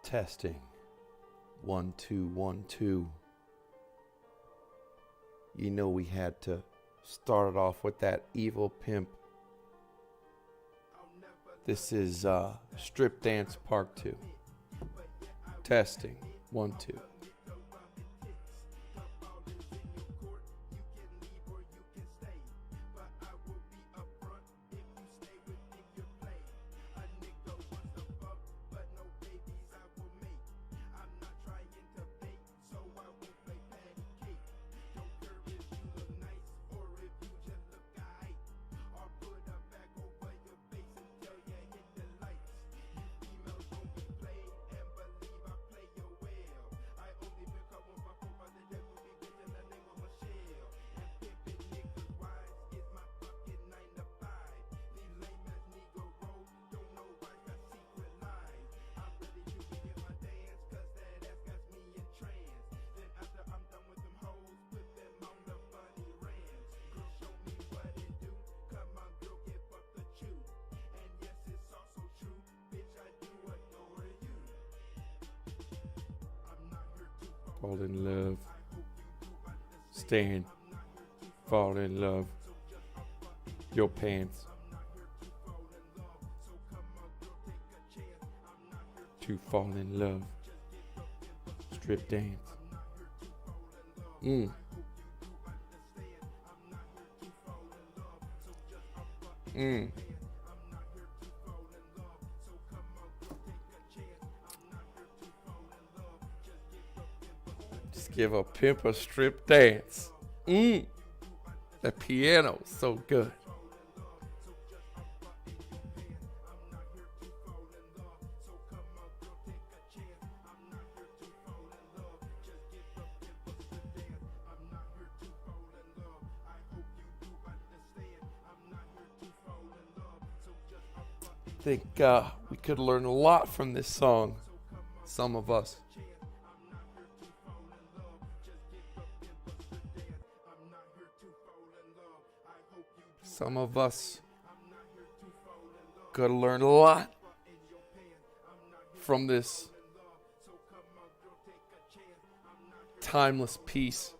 Testing. 1 2 1 2. You know we had to start it off with that evil pimp. This is Strip Dance Part 2. Testing. 1 2. Fall in love. Stand. Fall in love. Your pants. To fall in love. Strip dance. Just give a pimp a strip dance. The piano, so good. I think we could learn a lot from this song, some of us. Some of us could learn a lot from this timeless piece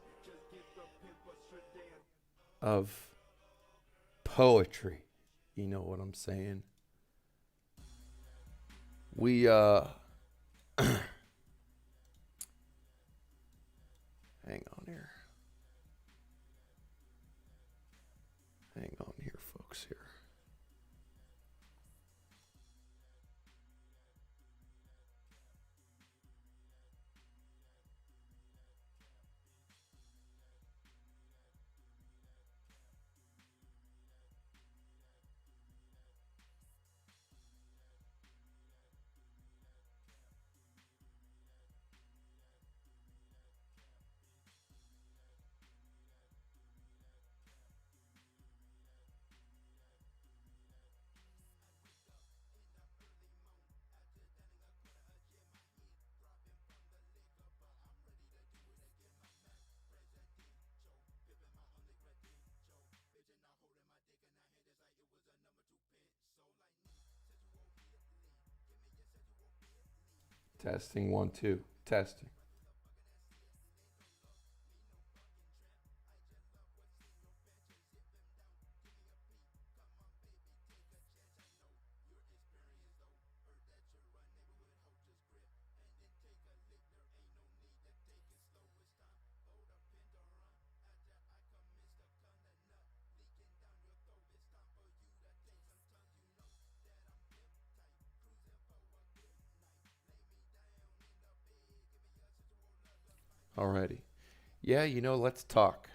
of poetry. You know what I'm saying? We hang on here. Hang on here, folks, here. Testing 1 2. Testing. Alrighty. Yeah, you know, let's talk.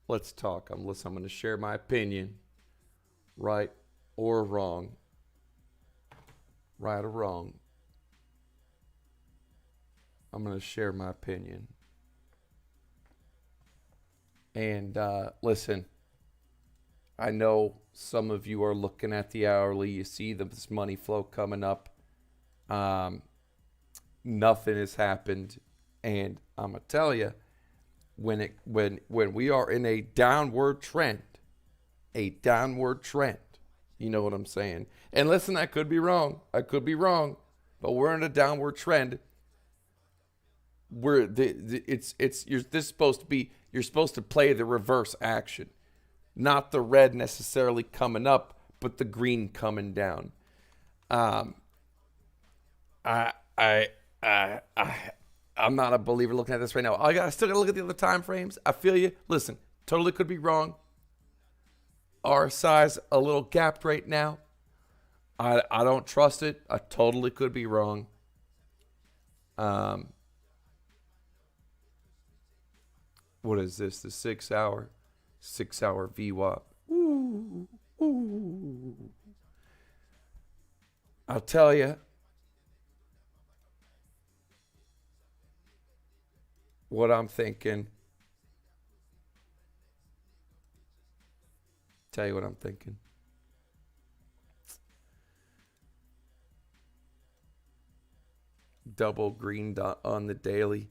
Let's talk. I'm going to share my opinion, right or wrong. Right or wrong. I'm going to share my opinion. And listen, I know some of you are looking at the hourly. You see this money flow coming up. Nothing has happened. And I'm gonna tell you, when we are in a downward trend, you know what I'm saying. And listen, I could be wrong. but we're in a downward trend. Where you're supposed to play the reverse action, not the red necessarily coming up, but the green coming down. Um, I I I I'm not a believer looking at this right now. I still gotta look at the other time frames. I feel you. Listen, totally could be wrong. RSI's a little gapped right now. I don't trust it. I totally could be wrong. What is this? The 6 hour VWAP. Ooh, ooh. I'll tell you what I'm thinking. Tell you what I'm thinking. Double green dot on the daily.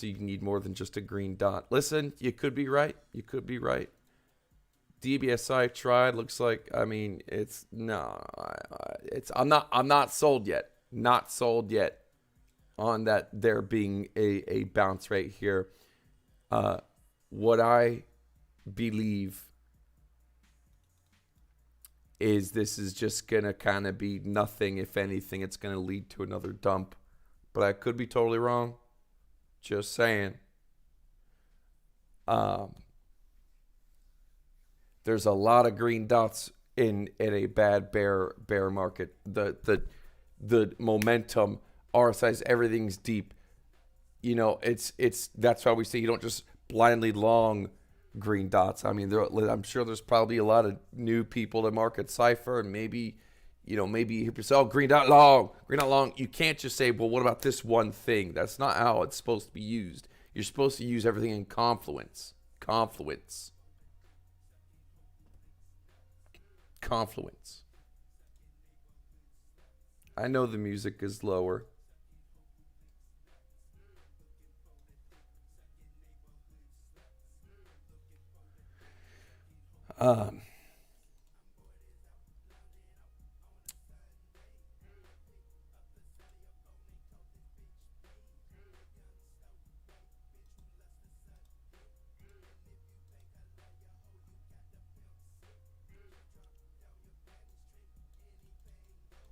You need more than just a green dot. Listen, you could be right. You could be right. DBSI tried. Looks like, I mean, it's no. I'm not sold yet. Not sold yet on that there being a bounce rate here. What I believe is this is just going to kind of be nothing. If anything, it's going to lead to another dump. But I could be totally wrong. Just saying. There's a lot of green dots in a bad bear market. The momentum, RSI's, everything's deep. You know, it's that's why we say you don't just blindly long green dots. I mean, I'm sure there's probably a lot of new people to market Cypher, and maybe you hear yourself, green dot long. You can't just say, well, what about this one thing? That's not how it's supposed to be used. You're supposed to use everything in confluence. Confluence. I know the music is lower.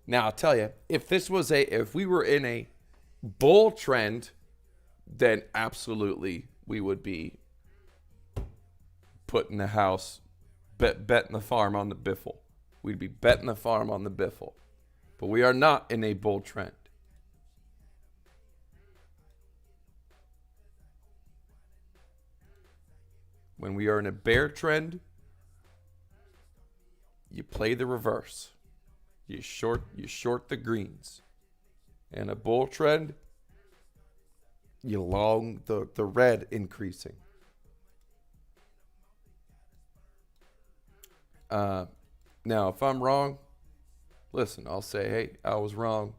Now I'll tell you, if we were in a bull trend, then absolutely we would be putting the house, betting the farm on the biffle. We'd be betting the farm on the biffle. But we are not in a bull trend. When we are in a bear trend, you play the reverse. You short the greens. And a bull trend, you long the red increasing. Now, if I'm wrong, listen, I'll say, hey, I was wrong.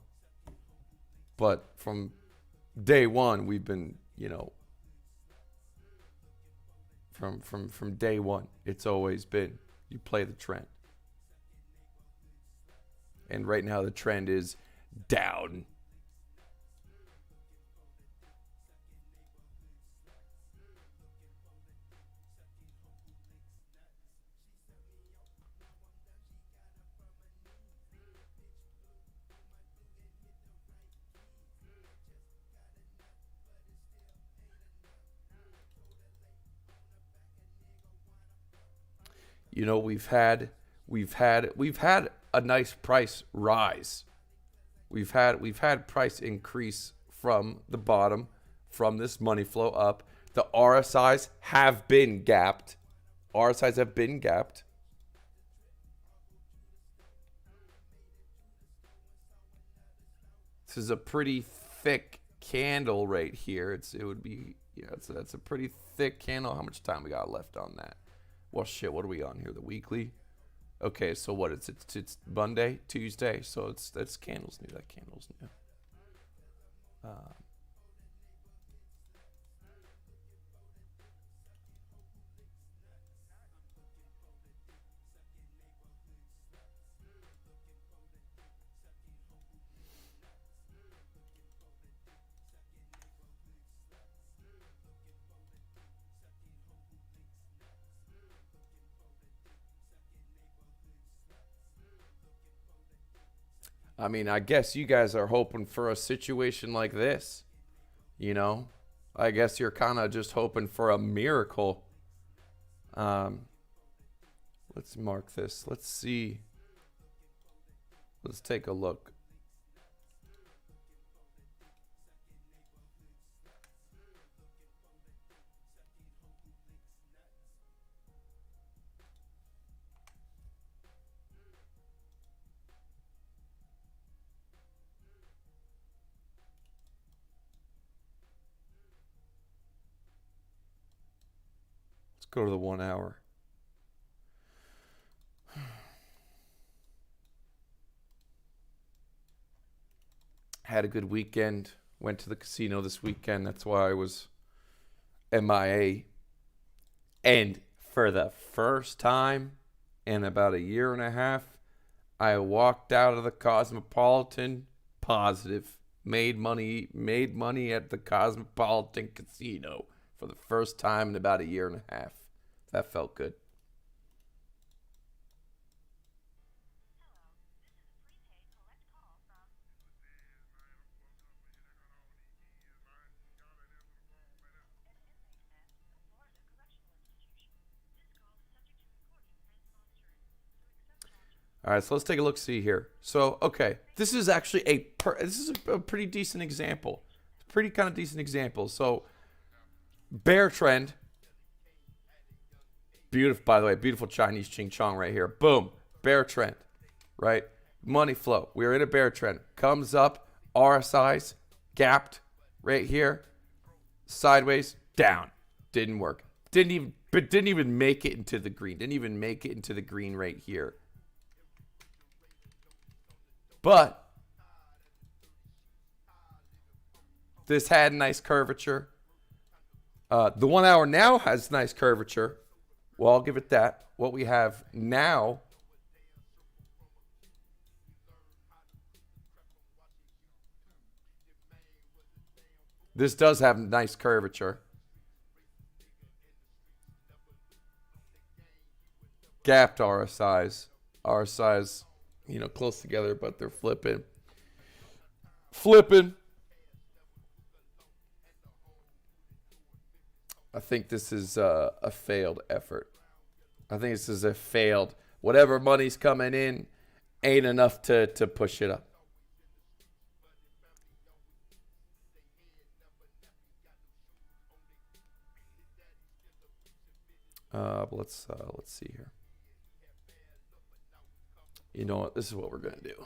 But from day one, we've been, from day one, it's always been you play the trend. And right now the trend is down. We've had a nice price rise. We've had price increase from the bottom, from this money flow up. The RSIs have been gapped. This is a pretty thick candle right here. That's a pretty thick candle. How much time we got left on that? Well, shit, what are we on here? The weekly? Okay, so what? It's Monday, Tuesday, so that's candles new. That candle's new. I mean, I guess you guys are hoping for a situation like this. You know, I guess you're kind of just hoping for a miracle. Let's mark this. Let's see. Let's take a look. Let's go to the 1 hour. Had a good weekend. Went to the casino this weekend. That's why I was MIA. And for the first time in about a year and a half, I walked out of the Cosmopolitan positive. Made money at the Cosmopolitan Casino for the first time in about a year and a half. That felt good. All right, so let's take a look. See here. So, okay, this is actually a pretty decent example. It's a pretty kind of decent example. So, bear trend. Beautiful, by the way, beautiful Chinese ching chong right here. Boom, bear trend, right? Money flow. We're in a bear trend. Comes up, RSI's gapped right here, sideways, down. Didn't work. Didn't even make it into the green. Didn't even make it into the green right here. But this had nice curvature. The 1 hour now has nice curvature. Well, I'll give it that. What we have now, this does have nice curvature. Gapped RSIs. RSIs, you know, close together, but they're flipping. I think this is a failed effort. I think this is a failed. Whatever money's coming in ain't enough to push it up. Let's see here. You know what? This is what we're gonna do.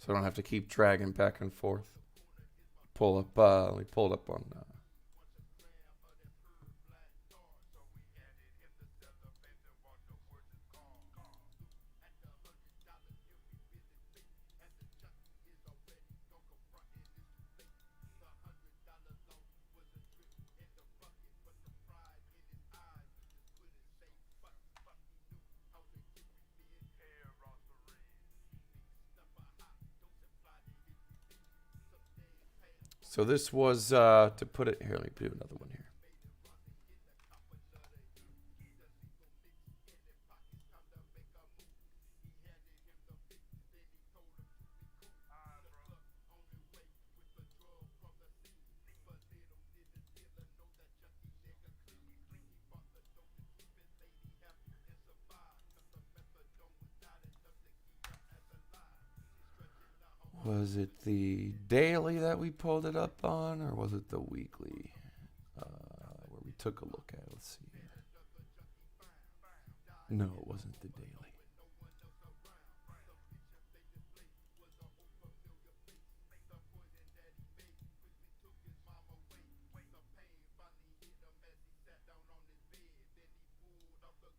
So I don't have to keep dragging back and forth. Pull up. Let me pull it up on. So this was to put it here. Let me do another one here. Was it the daily that we pulled it up on, or was it the weekly where we took a look at it? Let's see here. No, it wasn't the daily.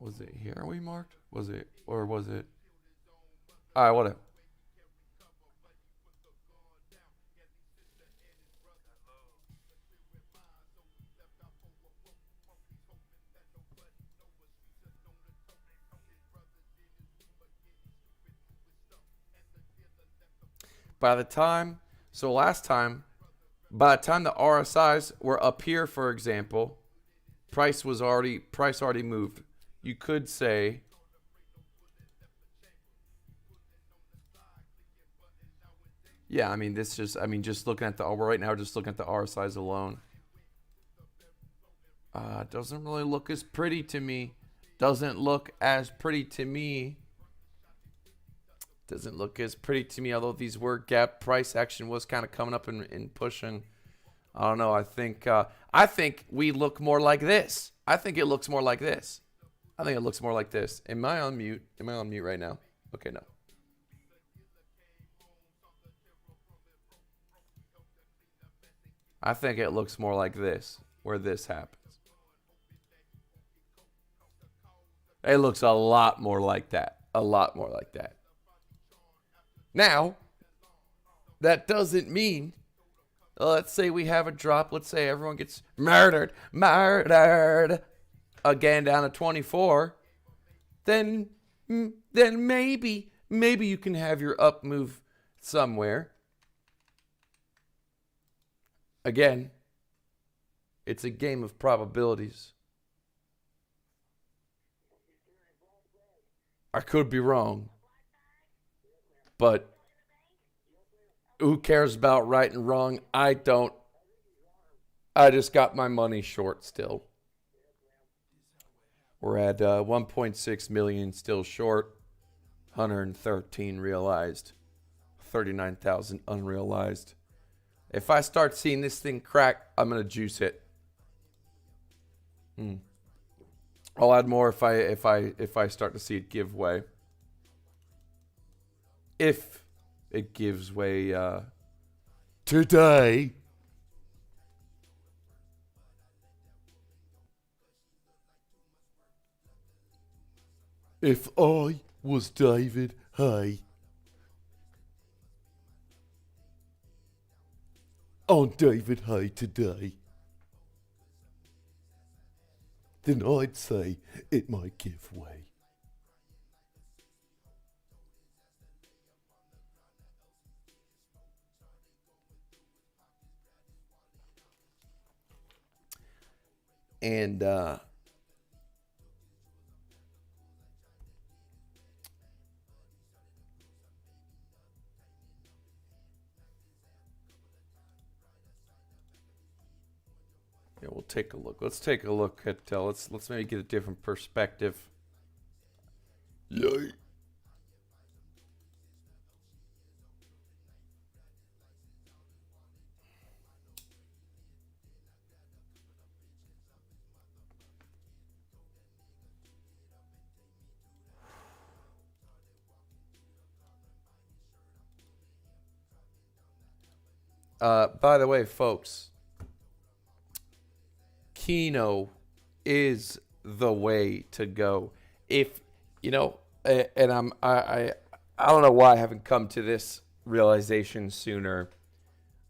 Was it here we marked? Was it, or was it? All right, whatever. By the time, so last time, by the time the RSIs were up here, for example, price already moved. You could say Yeah, I mean, just looking at the, right now, just looking at the RSIs alone. Doesn't really look as pretty to me. Doesn't look as pretty to me. Doesn't look as pretty to me, although these were gap price action was kind of coming up and pushing. I don't know. I think we look more like this. I think it looks more like this. I think it looks more like this. Am I on mute? Am I on mute right now? Okay, no. I think it looks more like this, where this happens. It looks a lot more like that. A lot more like that. Now, that doesn't mean, let's say we have a drop. Let's say everyone gets murdered again down to 24. Then maybe you can have your up move somewhere. Again, it's a game of probabilities. I could be wrong, but who cares about right and wrong? I don't. I just got my money short still. We're at 1.6 million still short, 113 realized, 39,000 unrealized. If I start seeing this thing crack, I'm gonna juice it. I'll add more if I start to see it give way. If it gives way today. If I was David Hay on David Hay today, then I'd say it might give way. And yeah, we'll take a look. Let's take a look at let's maybe get a different perspective. Yay. By the way, folks, Keno is the way to go. If you know, and I don't know why I haven't come to this realization sooner.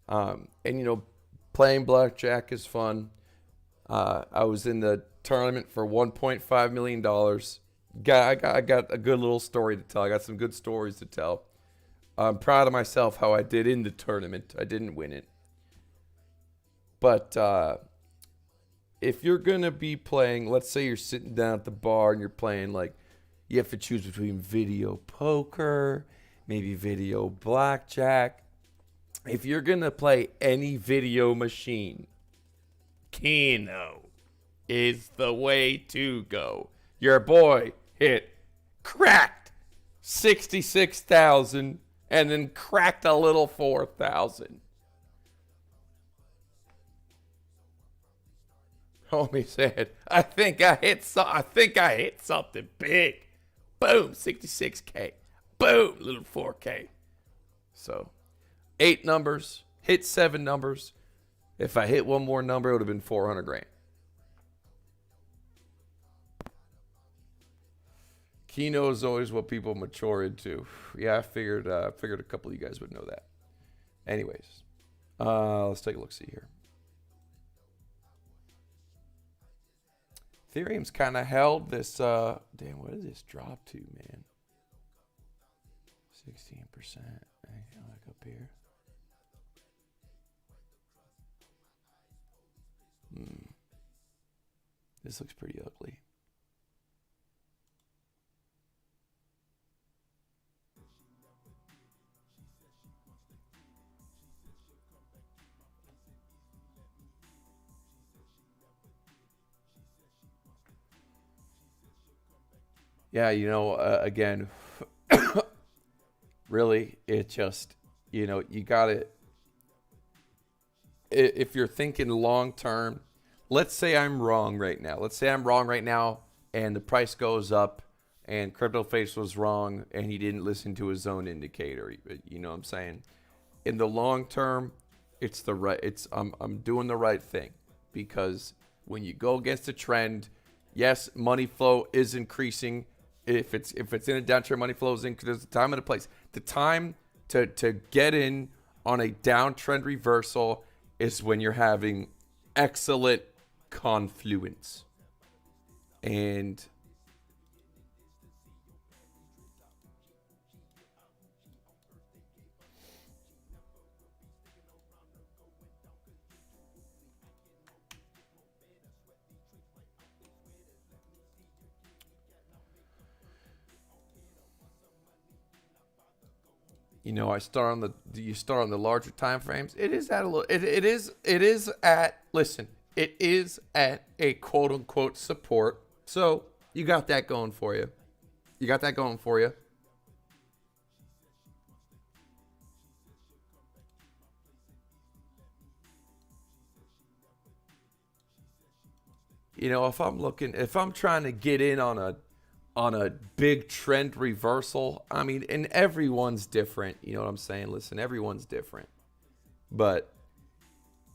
And you know, playing blackjack is fun. I was in the tournament for $1.5 million. I got a good little story to tell. I got some good stories to tell. I'm proud of myself how I did in the tournament. I didn't win it. But if you're going to be playing, let's say you're sitting down at the bar and you're playing, like, you have to choose between video poker, maybe video blackjack. If you're going to play any video machine, Keno is the way to go. Your boy cracked 66,000 and then cracked a little 4,000. Homie said, I think I hit something big. Boom, 66K. Boom, little 4K. So, 8 numbers, hit 7 numbers. If I hit one more number, it would have been 400 grand. Keno is always what people mature into. Yeah, I figured a couple of you guys would know that. Anyways, let's take a look. See here. Ethereum's kind of held this. Damn, what did this drop to, man? 16%. Like up here. This looks pretty ugly. Yeah, again, really, it just, you got to, if you're thinking long term, let's say I'm wrong right now. Let's say I'm wrong right now and the price goes up and Crypto Face was wrong and he didn't listen to his own indicator. You know what I'm saying? In the long term, I'm doing the right thing, because when you go against the trend, yes, money flow is increasing. If it's in a downtrend, money flow is in. There's a time and a place. The time to get in on a downtrend reversal is when you're having excellent confluence. And I start on the larger time frames. It is at a little. It is at. Listen, it is at a quote unquote support. So you got that going for you. You got that going for you. If I'm trying to get in on a big trend reversal, I mean, and everyone's different. You know what I'm saying? Listen, everyone's different. But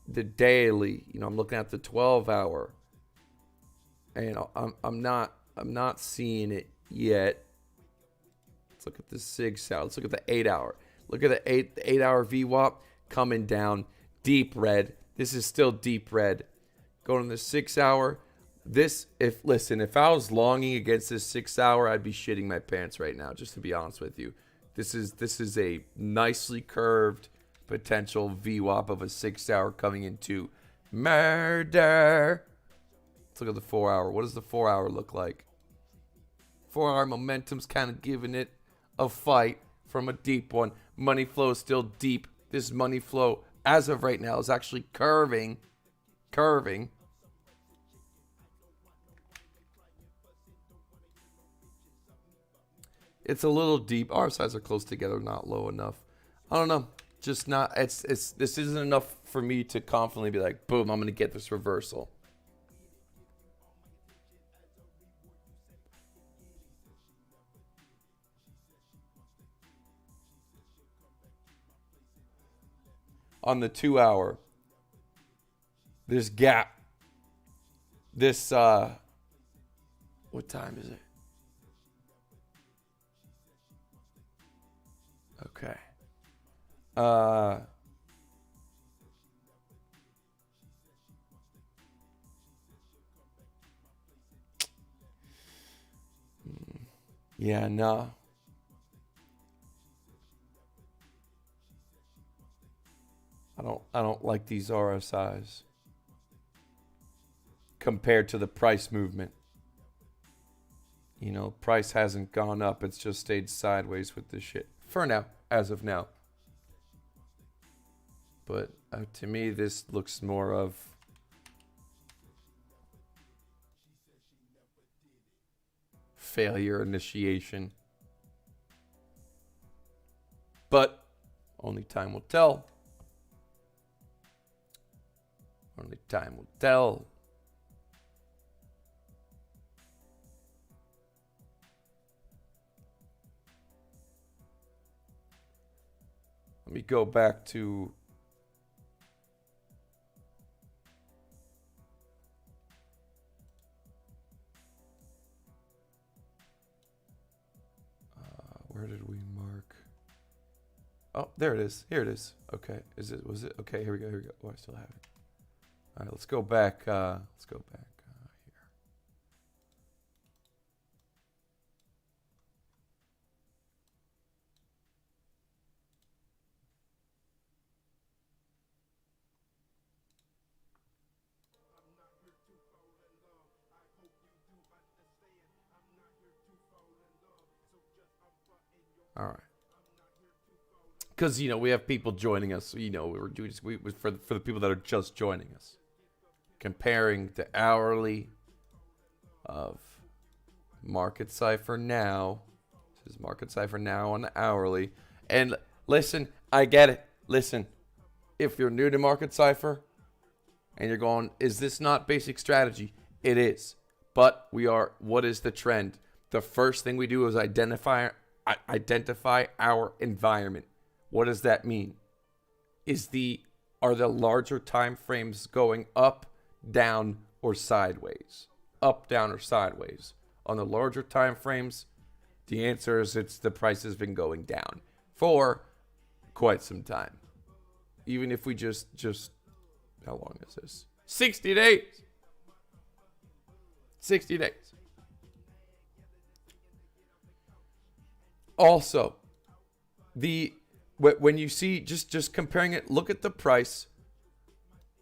the daily, I'm looking at the 12-hour, and I'm not seeing it yet. Let's look at the 6 hour. Let's look at the 8-hour. Look at the 8-hour VWAP coming down deep red. This is still deep red. Going to the 6-hour. If I was longing against this 6-hour, I'd be shitting my pants right now, just to be honest with you. This is a nicely curved potential VWAP of a 6-hour coming into murder. Let's look at the 4-hour. What does the 4-hour look like? 4-hour momentum's kind of giving it a fight from a deep one. Money flow is still deep. This money flow, as of right now, is actually curving. It's a little deep. Our sides are close together, not low enough. I don't know. Just not. This isn't enough for me to confidently be like, boom, I'm gonna get this reversal. On the 2-hour, this gap. This what time is it? Okay. Yeah, no. I don't like these RSIs compared to the price movement. Price hasn't gone up. It's just stayed sideways with this shit. For now, as of now. But to me, this looks more of failure initiation. But only time will tell. Only time will tell. Let me go back to where did we mark? Oh, there it is. Here it is. Okay. Was it? Okay, here we go. Oh, I still have it. All right, let's go back. Here. All right. Because we have people joining us. We're doing for the people that are just joining us, comparing the hourly of Market Cipher now. This is Market Cipher now on the hourly. And listen, I get it. Listen, if you're new to Market Cipher and you're going, is this not basic strategy? It is. But what is the trend? The first thing we do is identify our environment. What does that mean? Are the larger time frames going up, down, or sideways? Up, down, or sideways? On the larger time frames, the answer is the price has been going down for quite some time. Even if we just how long is this? 60 days. 60 days. Also, when you see just comparing it, look at the price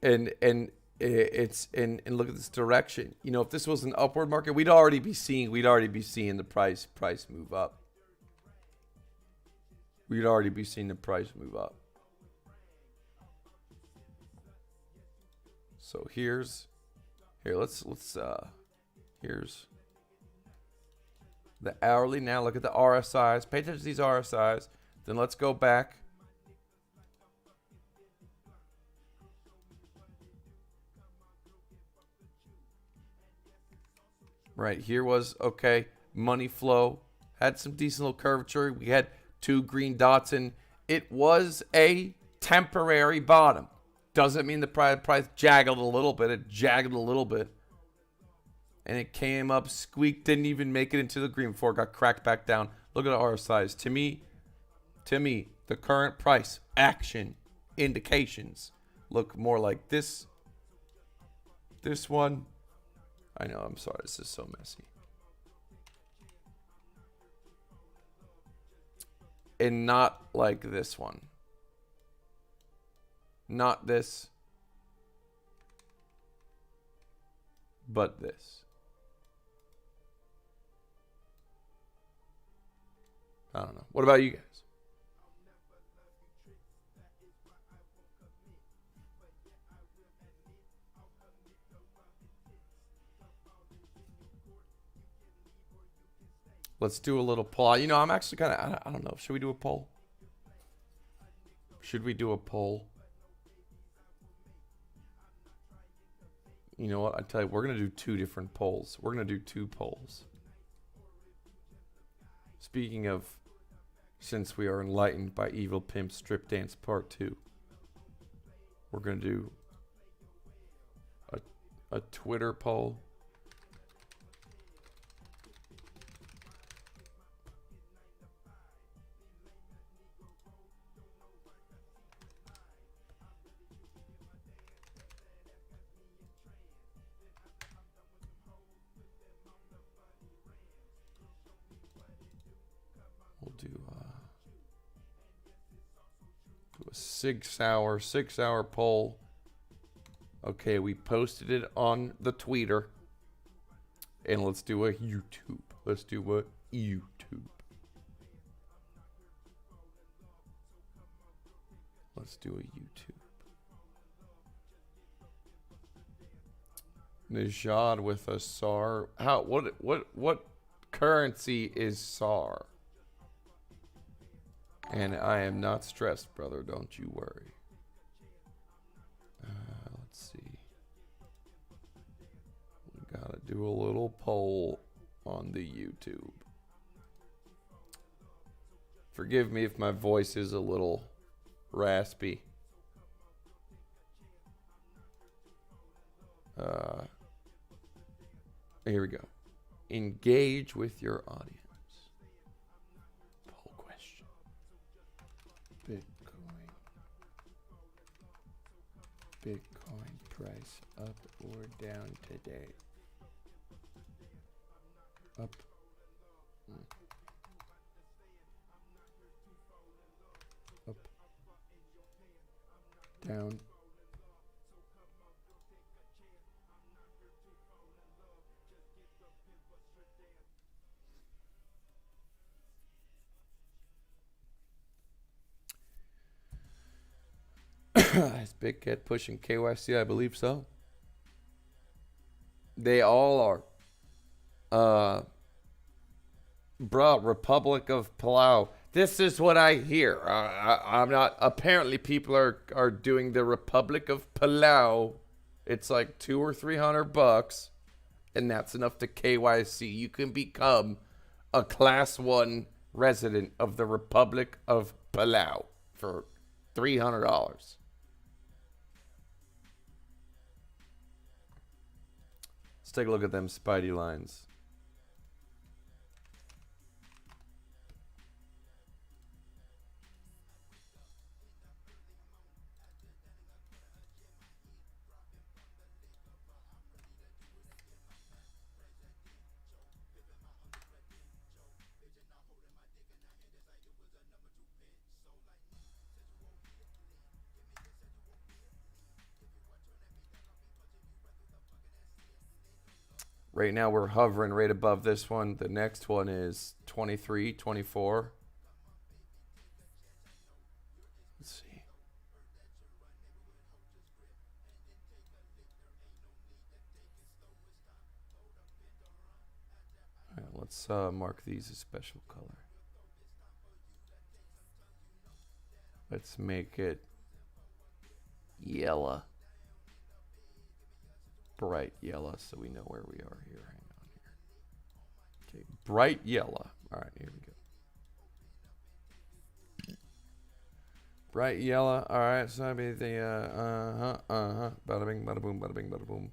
and look at this direction. You know, if this was an upward market, we'd already be seeing the price move up. We'd already be seeing the price move up. So here's the hourly. Now look at the RSIs. Pay attention to these RSIs. Then let's go back. Right here was okay. Money flow had some decent little curvature. We had 2 green dots, and it was a temporary bottom. Doesn't mean the price jagged a little bit. It jagged a little bit. And it came up, squeaked, didn't even make it into the green before it got cracked back down. Look at the RSIs. To me, the current price action indications look more like this. This one. I know, I'm sorry, this is so messy. And not like this one. Not this. But this. I don't know. What about you guys? Let's do a little poll. You know, I'm actually kind of, I don't know. Should we do a poll? Should we do a poll? You know what? I tell you, we're going to do 2 different polls. We're going to do 2 polls. Speaking of, since we are enlightened by Evil Pimp Strip Dance Part 2, we're going to do a Twitter poll. We'll do a 6-hour poll. Okay, we posted it on the Tweeter. And let's do a YouTube. Let's do a YouTube. Let's do a YouTube. Najad with a SAR. What currency is SAR? And I am not stressed, brother. Don't you worry. Let's see. We gotta do a little poll on the YouTube. Forgive me if my voice is a little raspy. Here we go. Engage with your audience. Poll question. Bitcoin price up or down today? Up. Up. Down. Is Big Cat pushing KYC? I believe so. They all are. Bruh, Republic of Palau. This is what I hear. I'm not. Apparently, people are doing the Republic of Palau. It's like $200 or $300, and that's enough to KYC. You can become a Class 1 resident of the Republic of Palau for $300. Let's take a look at them Spidey lines. Right now we're hovering right above this one. The next one is 23, 24. Let's see. All right, let's mark these a special color. Let's make it yellow. Bright yellow, so we know where we are here. Hang on here. Okay, bright yellow. All right, here we go. Bright yellow. All right, so that'd be the bada bing, bada boom, bada bing, bada boom.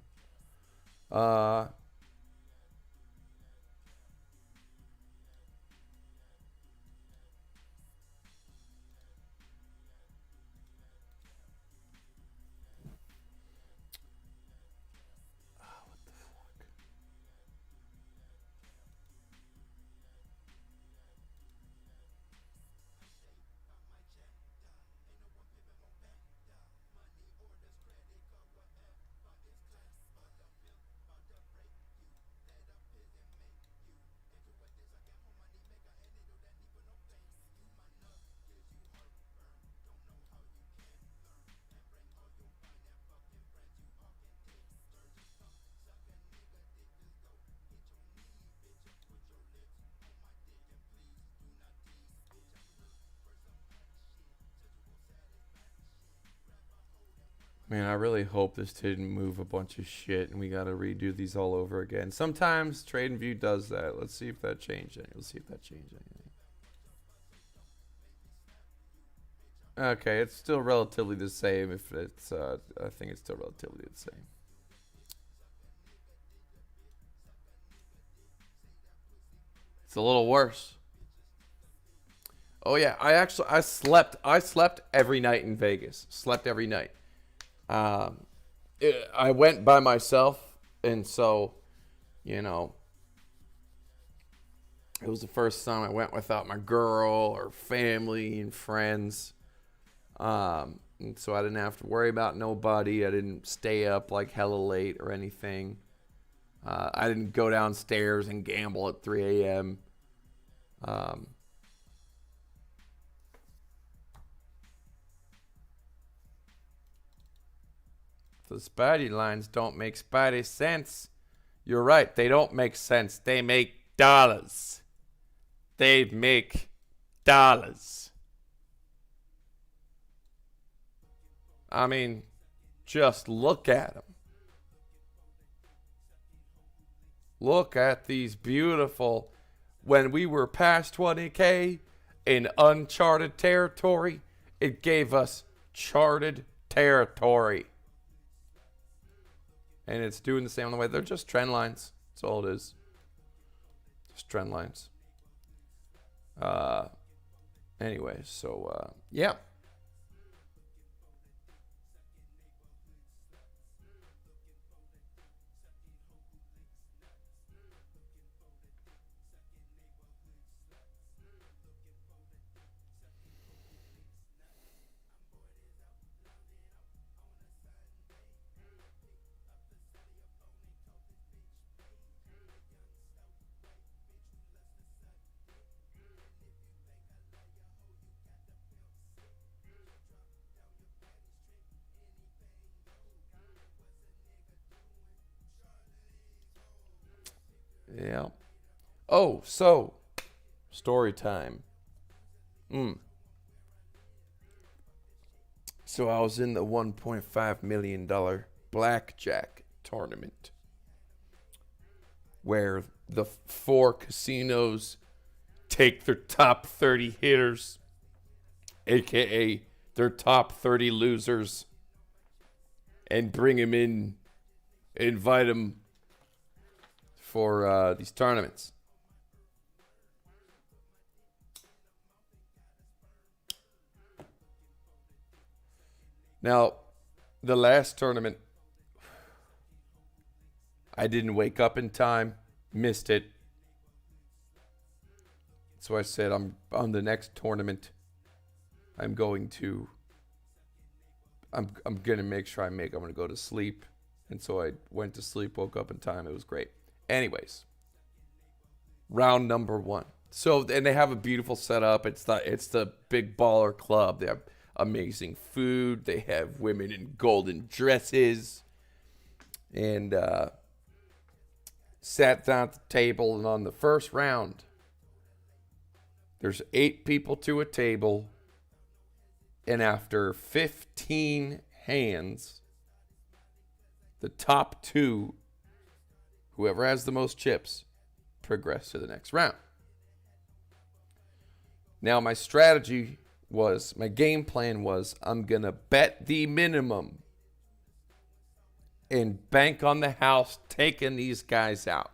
Man, I really hope this didn't move a bunch of shit and we gotta redo these all over again. Sometimes TradingView does that. Let's see if that changed anything. Let's see if that changed anything. Okay, it's still relatively the same. If it's, I think it's still relatively the same. It's a little worse. Oh yeah, I slept every night in Vegas. Slept every night. I went by myself, and so, you know, it was the first time I went without my girl or family and friends. And so I didn't have to worry about nobody. I didn't stay up like hella late or anything. I didn't go downstairs and gamble at 3 a.m. The Spidey lines don't make Spidey sense. You're right. They don't make sense. They make dollars. They make dollars. I mean, just look at them. Look at these beautiful. When we were past 20K in uncharted territory, it gave us charted territory. And it's doing the same on the way. They're just trend lines. That's all it is. Just trend lines. Anyway, so, yeah. Yeah. Oh, so Story time. So I was in the $1.5 million blackjack tournament where the 4 casinos take their top 30 hitters, aka their top 30 losers, and bring them in, invite them for these tournaments. Now, the last tournament, I didn't wake up in time, missed it. So I said, I'm on the next tournament. I'm going to make sure I'm going to go to sleep. And so I went to sleep, woke up in time. It was great. Anyways, round number 1. So, and they have a beautiful setup. It's the big baller club. They have amazing food. They have women in golden dresses. And sat down at the table, and on the first round, there's 8 people to a table. And after 15 hands, the top 2, whoever has the most chips, progress to the next round. Now, my strategy was, my game plan was, I'm going to bet the minimum and bank on the house taking these guys out.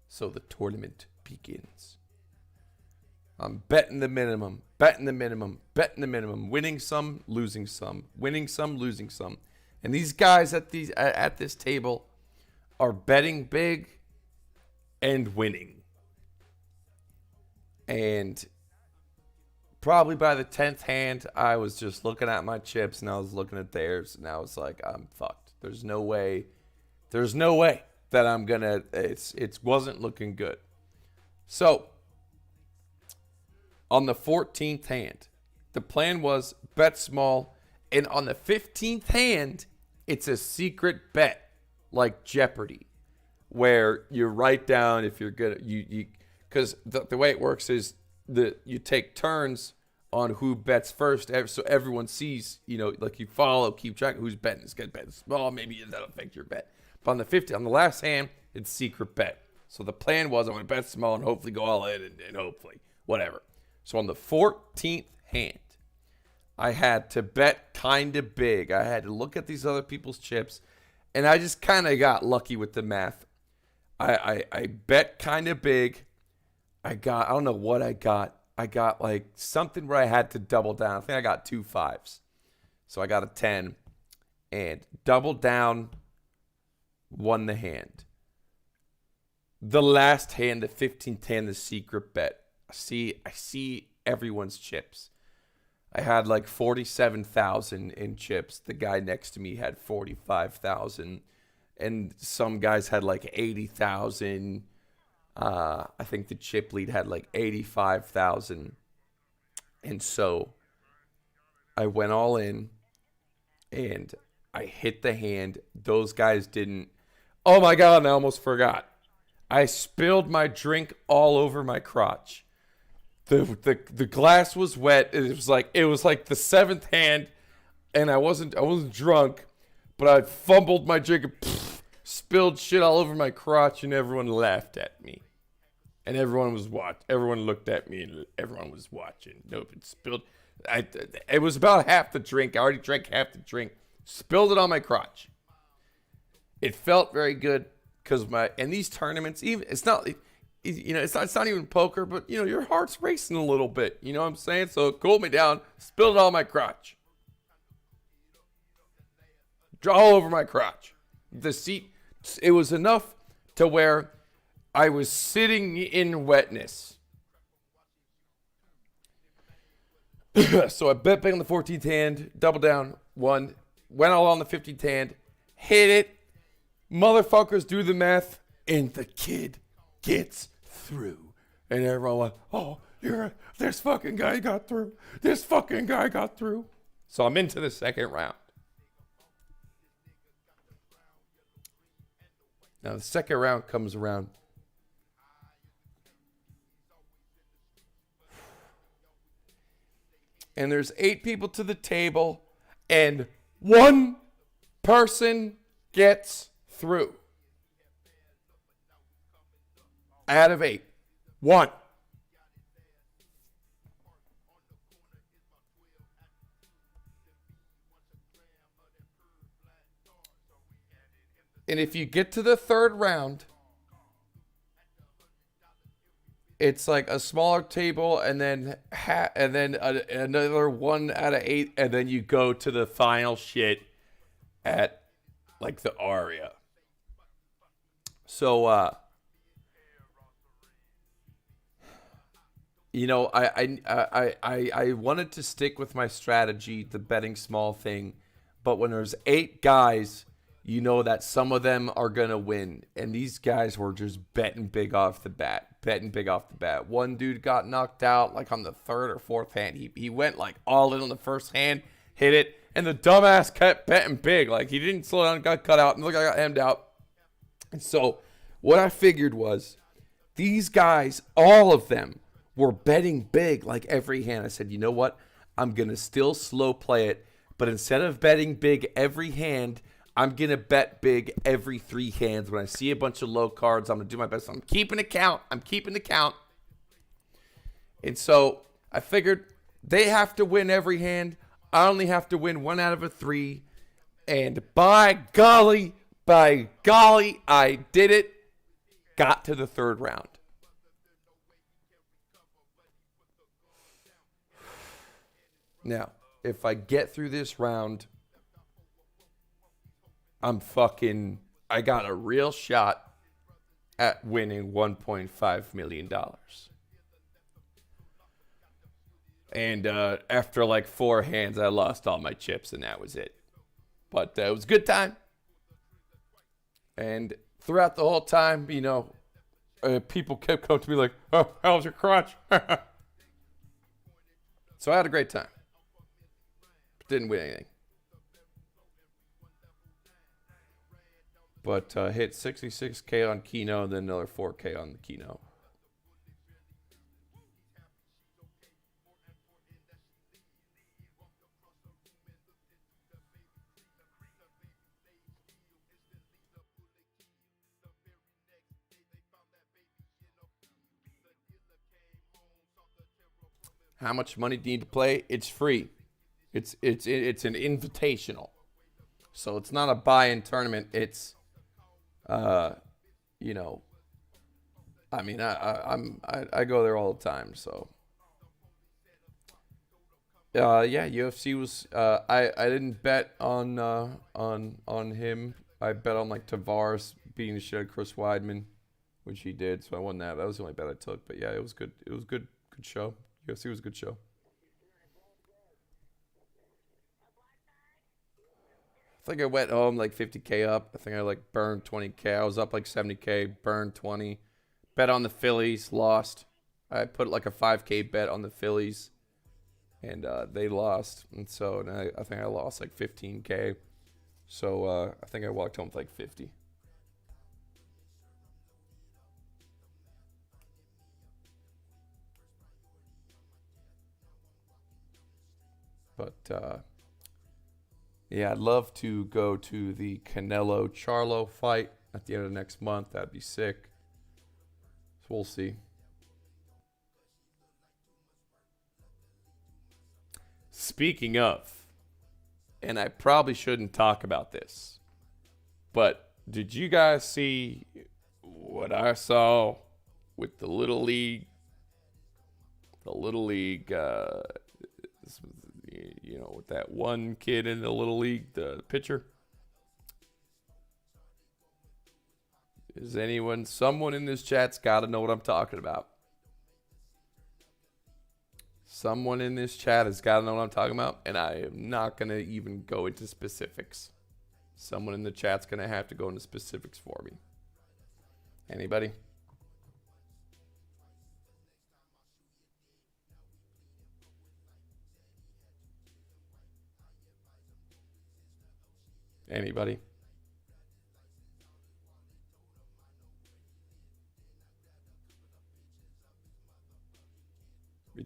So the tournament begins. I'm betting the minimum, winning some, losing some, winning some, losing some. And these guys at this table are betting big and winning. And probably by the 10th hand, I was just looking at my chips and I was looking at theirs, and I was like, I'm fucked. There's no way that I'm gonna. It wasn't looking good. So on the 14th hand, the plan was bet small, and on the 15th hand, it's a secret bet like Jeopardy, where you write down if you're good. Because the way it works is you take turns on who bets first, so everyone sees, like you keep track of who's betting. It's good bet small, maybe that'll affect your bet. But on the last hand, it's secret bet. So the plan was I'm going to bet small and hopefully go all in and hopefully whatever. So on the 14th hand, I had to bet kind of big. I had to look at these other people's chips, and I just kind of got lucky with the math. I bet kind of big. I don't know what I got. I got like something where I had to double down. I think I got 2 5s. So I got a 10 and double down, won the hand. The last hand, the 15th hand, the secret bet. I see everyone's chips. I had like 47,000 in chips. The guy next to me had 45,000. And some guys had like 80,000. I think the chip lead had like 85,000. And so I went all in and I hit the hand. Those guys didn't. Oh my God, I almost forgot. I spilled my drink all over my crotch. The glass was wet. It was like the 7th hand, and I wasn't drunk, but I fumbled my drink and spilled shit all over my crotch, and everyone laughed at me. And everyone looked at me, and everyone was watching. Nope, it spilled. It was about half the drink. I already drank half the drink. Spilled it on my crotch. It felt very good because in these tournaments, even it's not even poker, but your heart's racing a little bit. You know what I'm saying? So it cooled me down. Spilled it all on my crotch. All over my crotch. The seat. It was enough to where I was sitting in wetness. So I bet big on the 14th hand, double down, won, went all on the 15th hand, hit it. Motherfuckers do the math, and the kid gets through. And everyone went, oh, this fucking guy got through. This fucking guy got through. So I'm into the second round. Now the second round comes around. and there's 8 people to the table, and 1 person gets through. Out of 8. 1. And if you get to the 3rd round, it's like a smaller table, and then another 1 out of 8, and then you go to the final shit at like the Aria. So you know, I wanted to stick with my strategy, the betting small thing, but when there's 8 guys, you know that some of them are gonna win, and these guys were just betting big off the bat. One dude got knocked out like on the 3rd or 4th hand. He went like all in on the first hand, hit it, and the dumbass kept betting big. Like, he didn't slow down, got cut out, and look, I got hemmed out. And so what I figured was, these guys, all of them, were betting big like every hand. I said, you know what? I'm gonna still slow play it, but instead of betting big every hand, I'm going to bet big every 3 hands. When I see a bunch of low cards, I'm going to do my best. I'm keeping the count. And so I figured they have to win every hand. I only have to win 1 out of a 3. And by golly, I did it. Got to the 3rd round. Now, if I get through this round, I got a real shot at winning $1.5 million. And after like 4 hands, I lost all my chips, and that was it. But it was a good time. And throughout the whole time, you know, people kept coming to me like, oh, how's your crotch? So I had a great time. Didn't win anything. But hit 66K on Keno, then another 4K on the Keno. How much money do you need to play? It's free. It's an invitational. So it's not a buy-in tournament. It's you know, I mean, I go there all the time. So yeah, UFC was I didn't bet on him. I bet on like Tavares beating the shit out of Chris Weidman, which he did. So I won that. That was the only bet I took. But yeah, it was good. It was good show. UFC was a good show. I think I went home like 50K up. I think I like burned 20K. I was up like 70K, burned 20. Bet on the Phillies, lost. I put like a 5K bet on the Phillies, and they lost. And so I think I lost like 15K. So I think I walked home with like 50. But yeah, I'd love to go to the Canelo-Charlo fight at the end of next month. That'd be sick. So we'll see. Speaking of, and I probably shouldn't talk about this, but did you guys see what I saw with the Little League? The Little League, you know, with that one kid in the Little League, the pitcher. Someone in this chat's got to know what I'm talking about. Someone in this chat has got to know what I'm talking about, and I am not going to even go into specifics. Someone in the chat's going to have to go into specifics for me. Anybody? Anybody?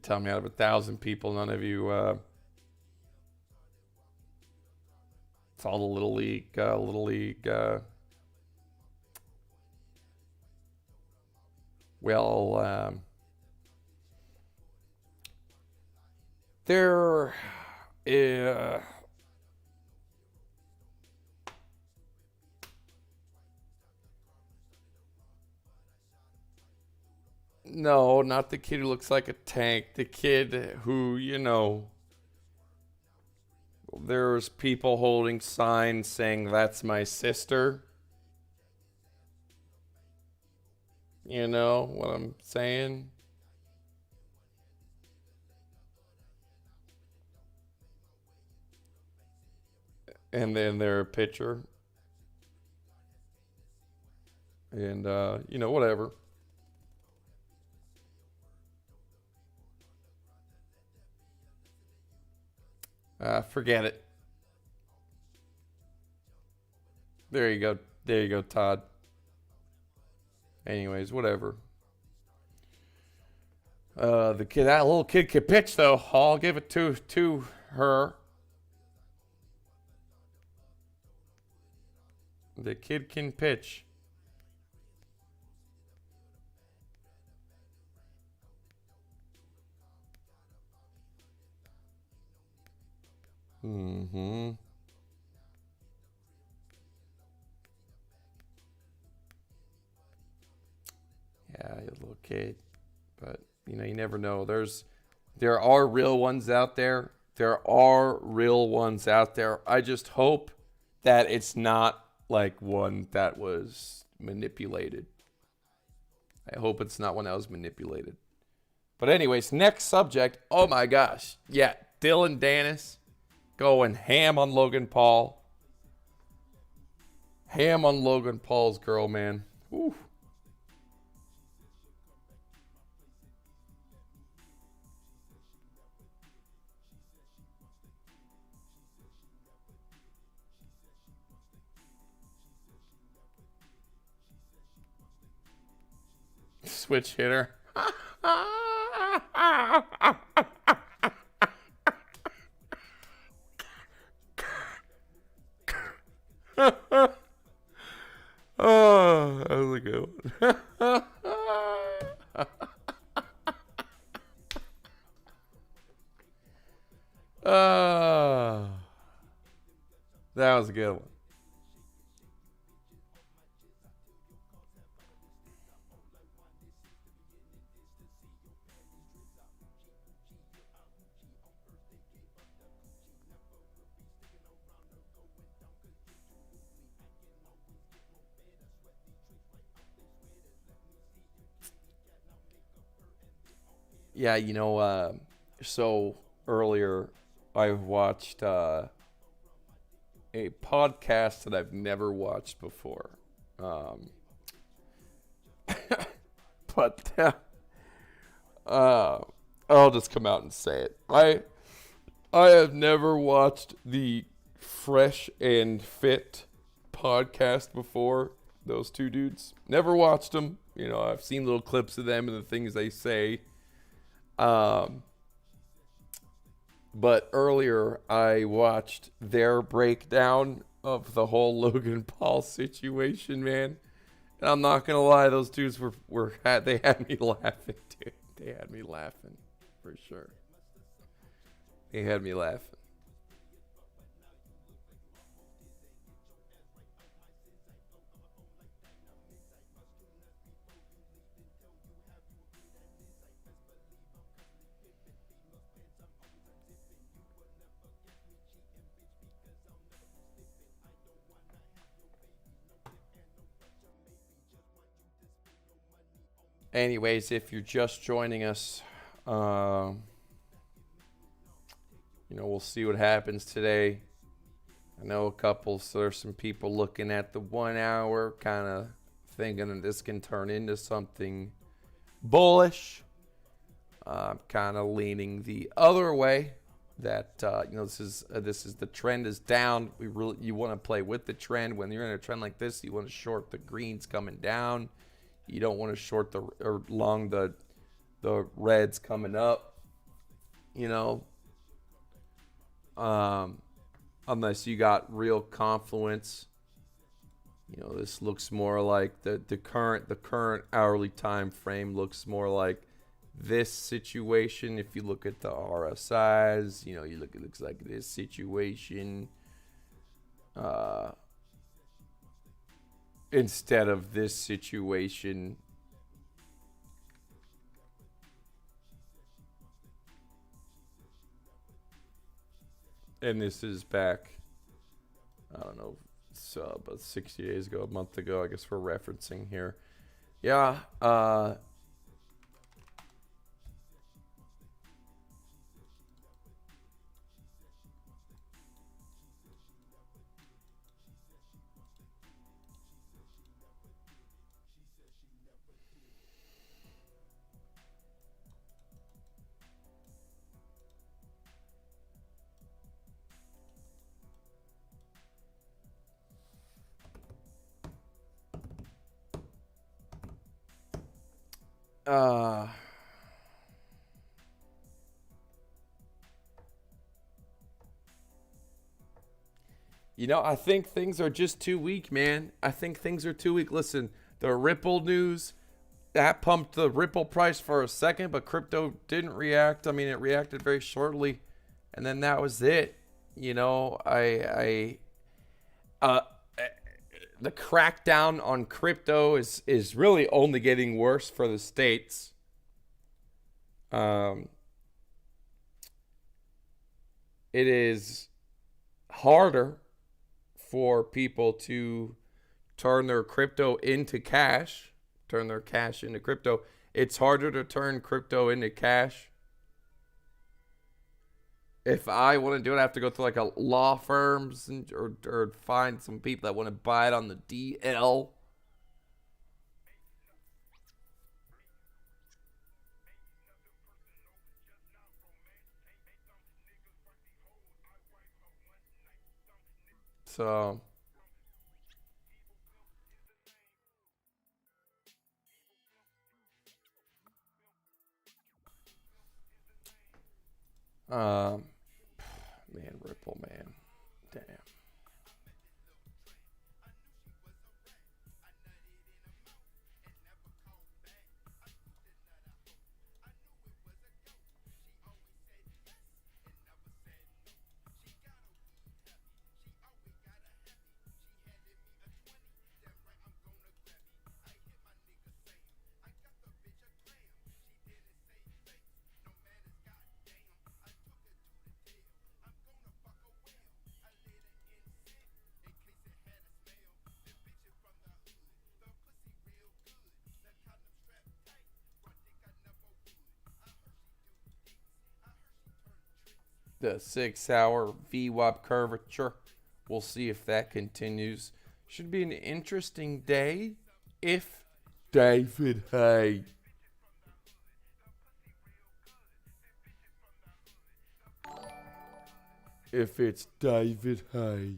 tell me out of 1,000 people, none of you saw the Little League, well, there, no, not the kid who looks like a tank. The kid who, you know, there's people holding signs saying, "That's my sister." You know what I'm saying? And then their picture. And, you know, whatever. Forget it. There you go. There you go, Todd. Anyways, whatever. The kid, that little kid can pitch though. I'll give it to her. The kid can pitch. Mm-hmm. Yeah, you little kid. But, you know, you never know. There are real ones out there. There are real ones out there. I just hope that it's not like one that was manipulated. I hope it's not one that was manipulated. But anyways, next subject. Oh my gosh. Yeah, Dylan Dennis going ham on Logan Paul. Ham on Logan Paul's girl, man. Whew. Switch hitter. Oh, that was a good one. That was a good one. Yeah, you know, so earlier I watched a podcast that I've never watched before. But I'll just come out and say it. I have never watched the Fresh and Fit podcast before. Those two dudes. Never watched them. You know, I've seen little clips of them and the things they say. But earlier I watched their breakdown of the whole Logan Paul situation, man. And I'm not gonna lie, those dudes they had me laughing, dude. They had me laughing, for sure. They had me laughing. Anyways, if you're just joining us, you know, we'll see what happens today. I know so there's some people looking at the 1 hour, kind of thinking that this can turn into something bullish. I'm kind of leaning the other way. That you know, this is the trend is down. You want to play with the trend. When you're in a trend like this, you want to short the greens coming down. You don't want to short long the reds coming up. you know, unless you got real confluence. You know, this looks more like the current hourly time frame looks more like this situation. If you look at the RSIs, you know, it looks like this situation instead of this situation. And this is back, I don't know, so about 60 days ago, a month ago, I guess we're referencing here. Yeah, you know, I think things are just too weak, man. I think things are too weak. Listen, the Ripple news, that pumped the Ripple price for a second, but crypto didn't react. I mean, it reacted very shortly, and then that was it. You know, the crackdown on crypto is really only getting worse for the states. It is harder for people to turn their crypto into cash, turn their cash into crypto. It's harder to turn crypto into cash. If I want to do it, I have to go through like a law firms or find some people that want to buy it on the DL. So, man, Ripple, man, damn. The 6-hour VWAP curvature. We'll see if that continues. Should be an interesting day if David Hay. If it's David Hay.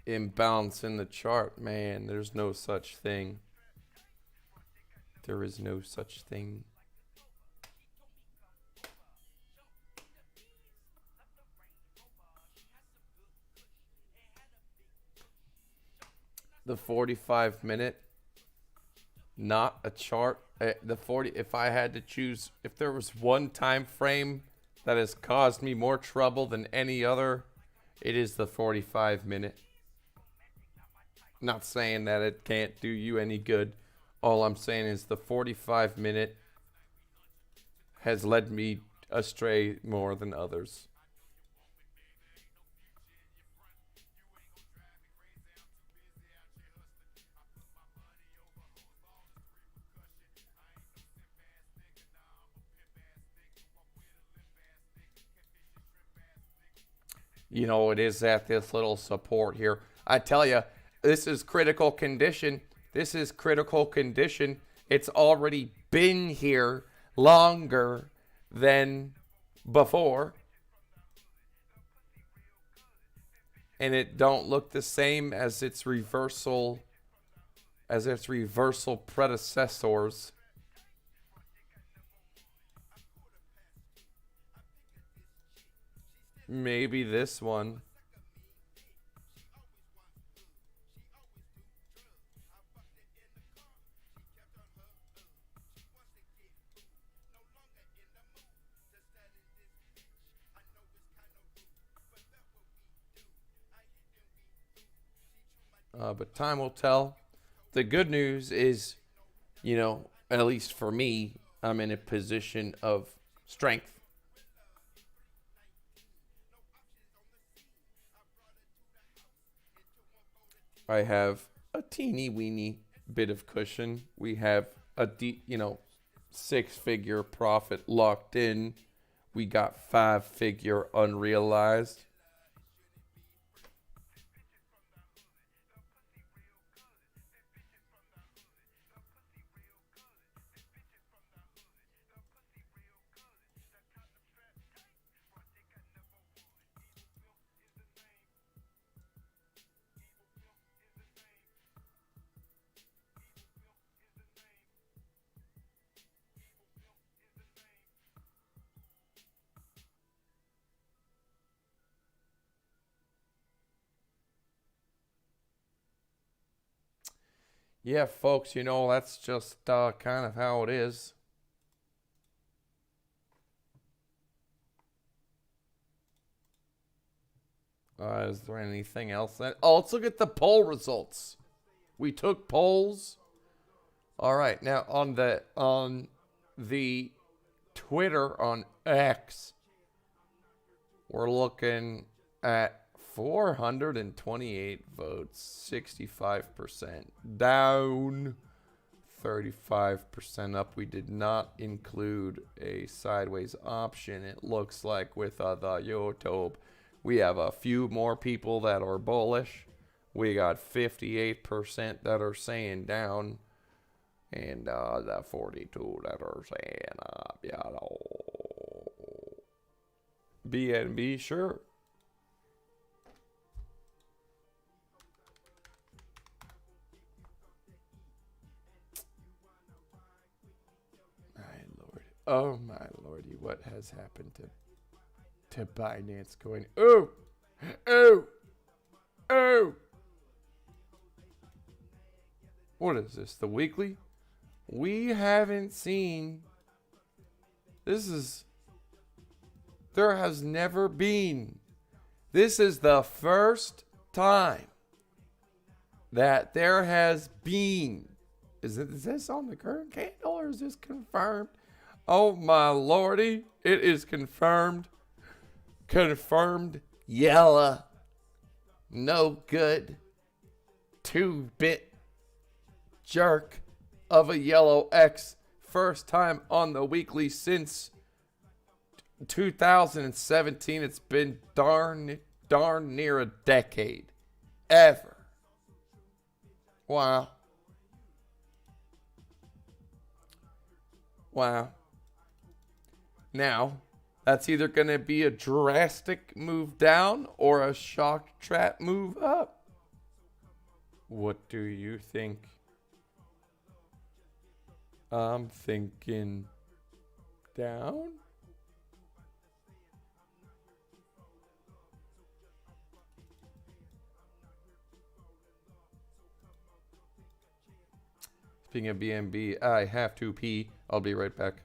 Imbalance in the chart, man. There's no such thing. There is no such thing. The 45-minute, not a chart. The 40. If I had to choose, if there was one time frame that has caused me more trouble than any other, it is the 45-minute. Not saying that it can't do you any good. All I'm saying is the 45-minute has led me astray more than others. You know, it is at this little support here. I tell you, this is critical condition. This is critical condition. It's already been here longer than before. and it don't look the same as its reversal predecessors. Maybe this one. But time will tell. The good news is, at least for me, I'm in a position of strength. I have a teeny weeny bit of cushion. We have a six-figure profit locked in. We got five-figure unrealized. Yeah, folks, that's just kind of how it is. Is there anything else? Let's look at the poll results. We took polls. All right, now on the Twitter on X, we're looking at 428 votes, 65% down, 35% up. We did not include a sideways option. It looks like with the YouTube, we have a few more people that are bullish. We got 58% that are saying down, and the 42 that are saying up. BNB, sure. Oh my lordy, what has happened to Binance Coin? Oh! What is this, the weekly? We haven't seen... There has never been... This is the first time that there has been... Is this on the current candle or is this confirmed? Oh my lordy, it is confirmed. Confirmed yellow. No good. 2-bit jerk of a yellow X. First time on the weekly since 2017. It's been darn near a decade. Ever. Wow. Now, that's either going to be a drastic move down or a shock trap move up. What do you think? I'm thinking down. Speaking of BNB, I have to pee. I'll be right back.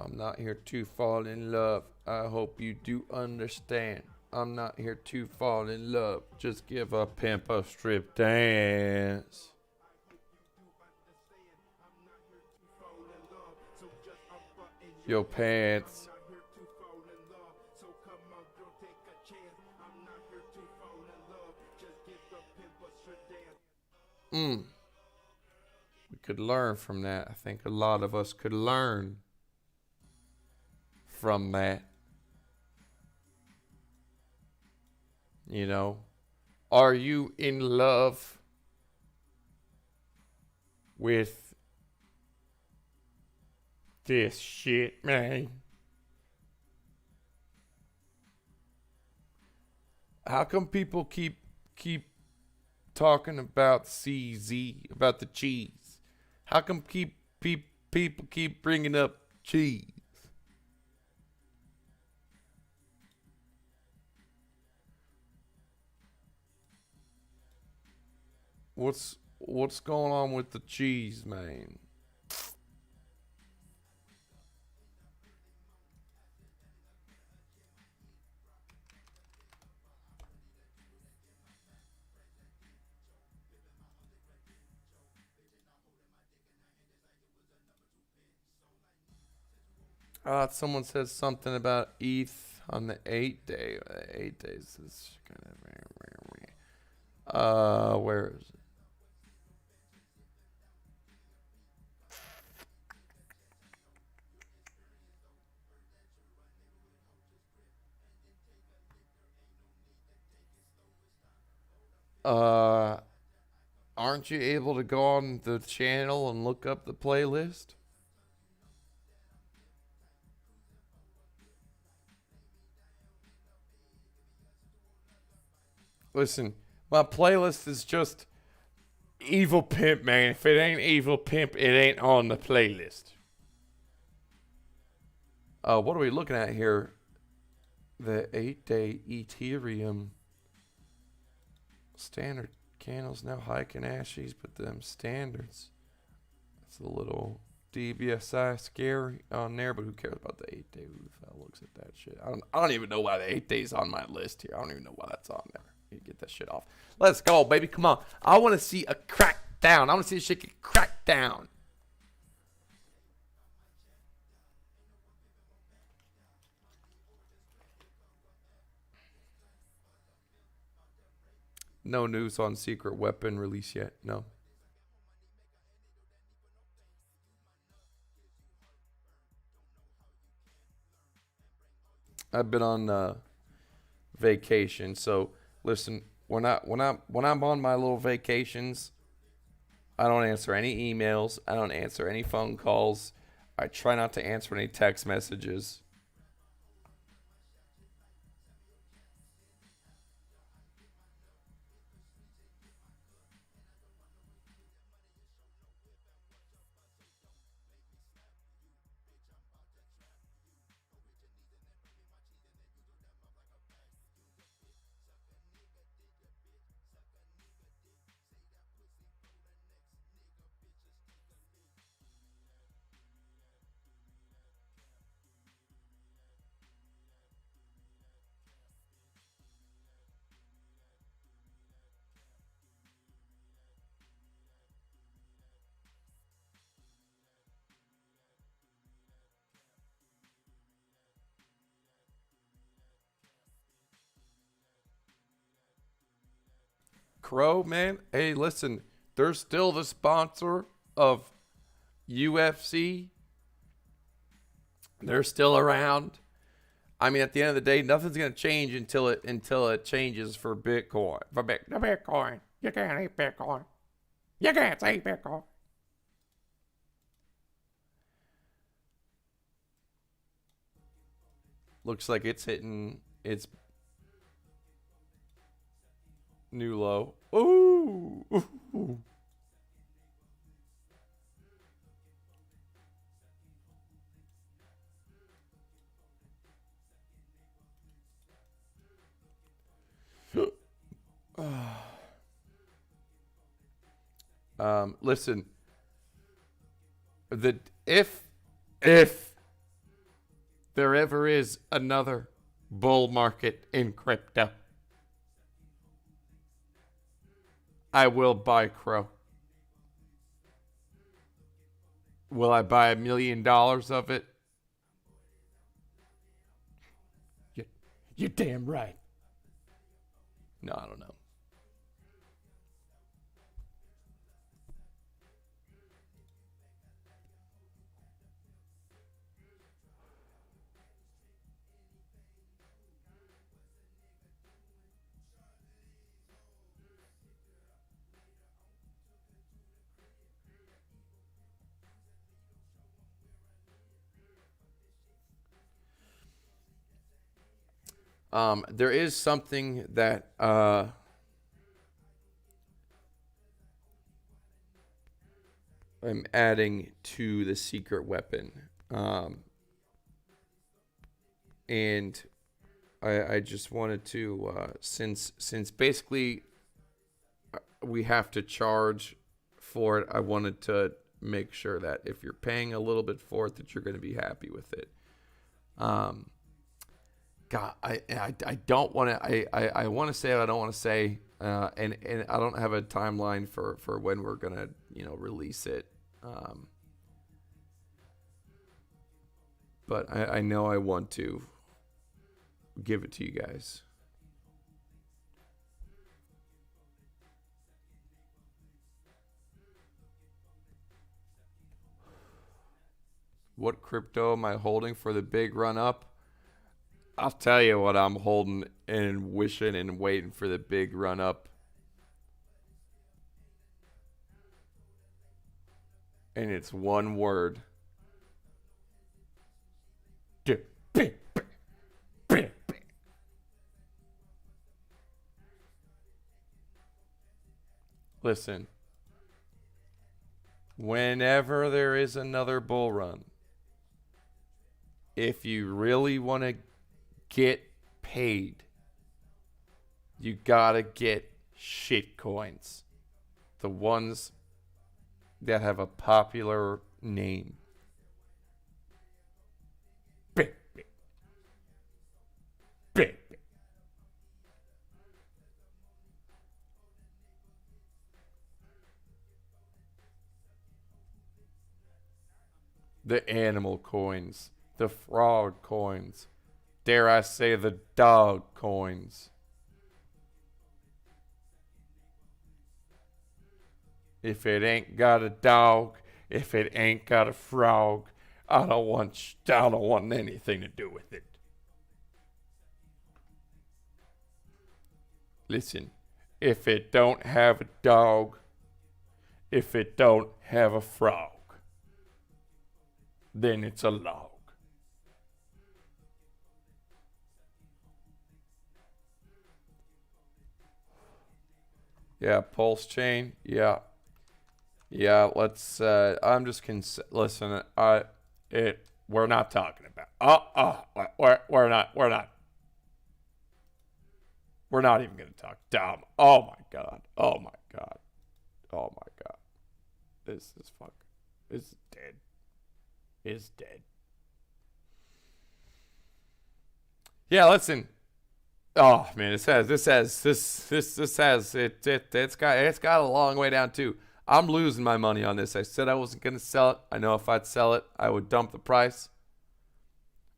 I'm not here to fall in love. I hope you do understand. I'm not here to fall in love. Just give a pimp a strip dance. Your pants. We could learn from that. I think a lot of us could learn from that. You know, are you in love with this shit, man? How come people keep talking about CZ, about the cheese? How come people keep bringing up cheese? What's going on with the cheese, man? Someone says something about ETH on the 8-day. 8 days is kind of where is it? Aren't you able to go on the channel and look up the playlist? Listen, my playlist is just Evil Pimp, man. If it ain't Evil Pimp, it ain't on the playlist. What are we looking at here? The 8-day Ethereum standard candles now hiking ashes, but them standards. It's a little DBSI scary on there, but who cares about the 8-day? Who the hell looks at that shit? I don't even know why the 8 days on my list here. I don't even know why that's on there. You get that shit off. Let's go, baby. Come on. I want to see a crackdown. I want to see this shit get cracked down. No news on secret weapon release yet. No. I've been on vacation, so listen. When I'm on my little vacations, I don't answer any emails. I don't answer any phone calls. I try not to answer any text messages. Crow, man. Hey, listen. They're still the sponsor of UFC. They're still around. I mean, at the end of the day, nothing's gonna change until it changes for Bitcoin. For the Bitcoin, you can't eat Bitcoin. You can't say Bitcoin. Looks like it's hitting its new low. Ooh. Listen. If there ever is another bull market in crypto, I will buy Crow. Will I buy $1 million of it? You're damn right. No, I don't know. There is something that I'm adding to the secret weapon, and I just wanted to since basically we have to charge for it. I wanted to make sure that if you're paying a little bit for it, that you're going to be happy with it. God, I don't want to. I want to say what I don't want to say, and I don't have a timeline for when we're gonna release it. But I know I want to give it to you guys. What crypto am I holding for the big run up? I'll tell you what I'm holding and wishing and waiting for the big run up. And it's one word. Listen. Whenever there is another bull run, if you really want to get paid, you gotta get shit coins. The ones that have a popular name. The animal coins, the frog coins, dare I say the dog coins. If it ain't got a dog, if it ain't got a frog, I don't want anything to do with it. Listen, if it don't have a dog, if it don't have a frog, then it's a log. Yeah, pulse chain. Yeah. Yeah, let's I'm just listen, we're not talking about. We're not. We're not even going to talk. Dumb. Oh my god. Oh my god. Oh my god. This is fuck. This is dead. Is dead. Yeah, listen. Oh man, it's got a long way down too. I'm losing my money on this. I said I wasn't gonna sell it. I know if I'd sell it, I would dump the price.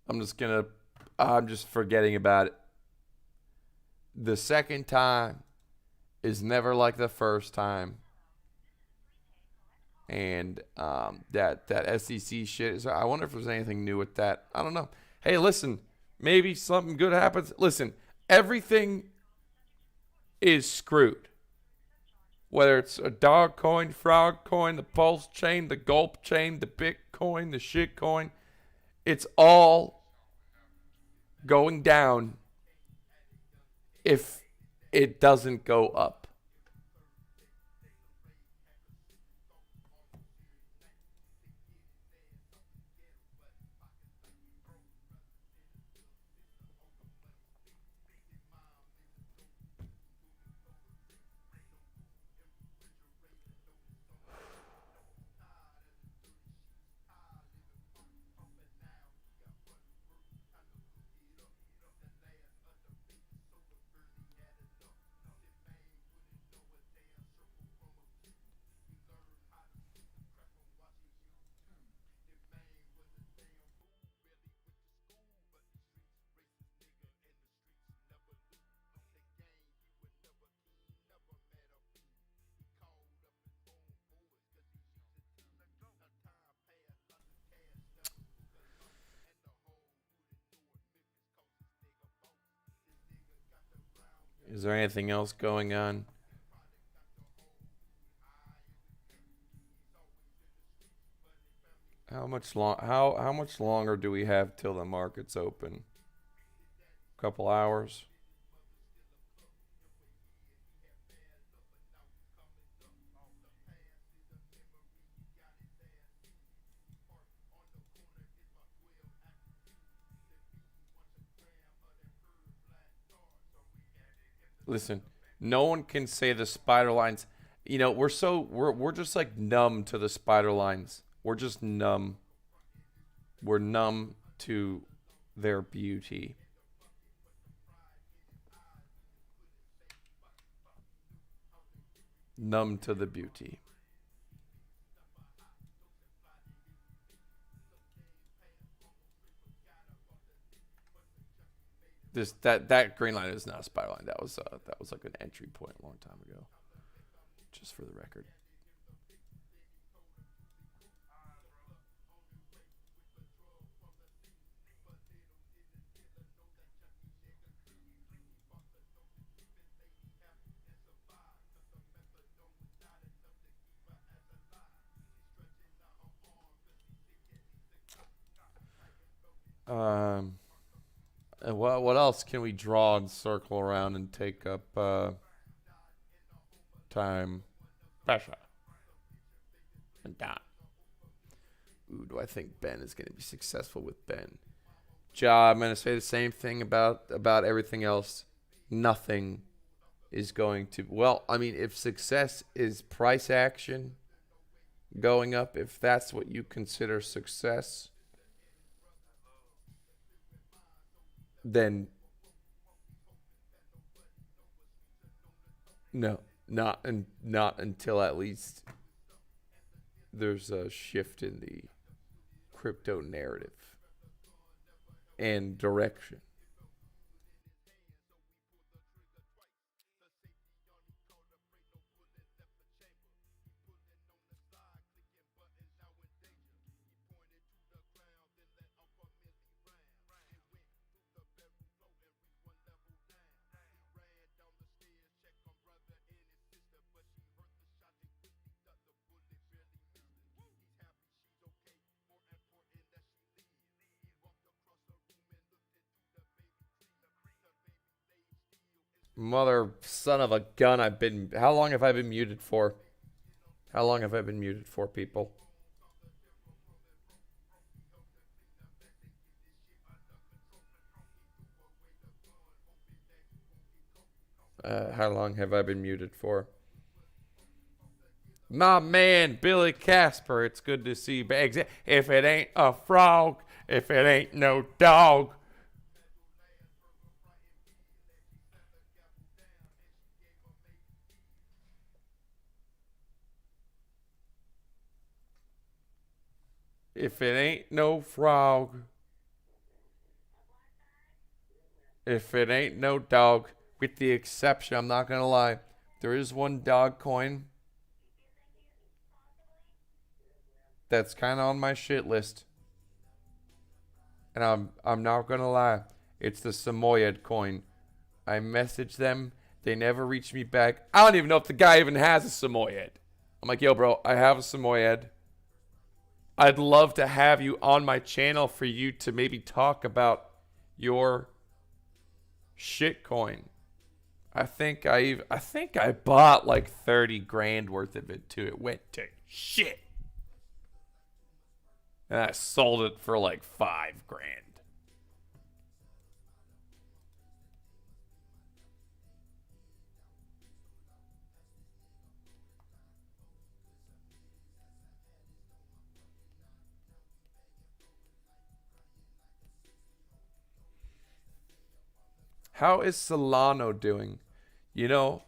I'm just forgetting about it. The second time is never like the first time. And that SEC shit is. I wonder if there's anything new with that. I don't know. Hey, listen, maybe something good happens. Listen, everything is screwed. Whether it's a dog coin, frog coin, the pulse chain, the gulp chain, the Bitcoin, the shit coin, it's all going down if it doesn't go up. Is there anything else going on? How much longer do we have till the market's open? Couple hours. Listen, no one can say the spider lines. You know, we're just like numb to the spider lines. We're just numb. We're numb to their beauty. Numb to the beauty. That green line is not a spider line. That was like an entry point a long time ago. Just for the record. Um, and what else can we draw and circle around and take up time? Pressure. And dot. Ooh, do I think Ben is going to be successful with Ben? I'm going to say the same thing about everything else. Nothing is going to. Well, I mean, if success is price action going up, if that's what you consider success, then no, not until at least there's a shift in the crypto narrative and direction. Mother son of a gun, how long have I been muted for? How long have I been muted for, people? How long have I been muted for? My man, Billy Casper, it's good to see bags. If it ain't a frog, if it ain't no dog. If it ain't no frog, if it ain't no dog, with the exception, I'm not gonna lie, there is one dog coin that's kind of on my shit list, and I'm not gonna lie, it's the Samoyed coin. I messaged them, they never reached me back. I don't even know if the guy even has a Samoyed. I'm like, yo, bro, I have a Samoyed. I'd love to have you on my channel for you to maybe talk about your shitcoin. I think I bought like 30 grand worth of it too. It went to shit. And I sold it for like 5 grand. How is Solano doing? You know,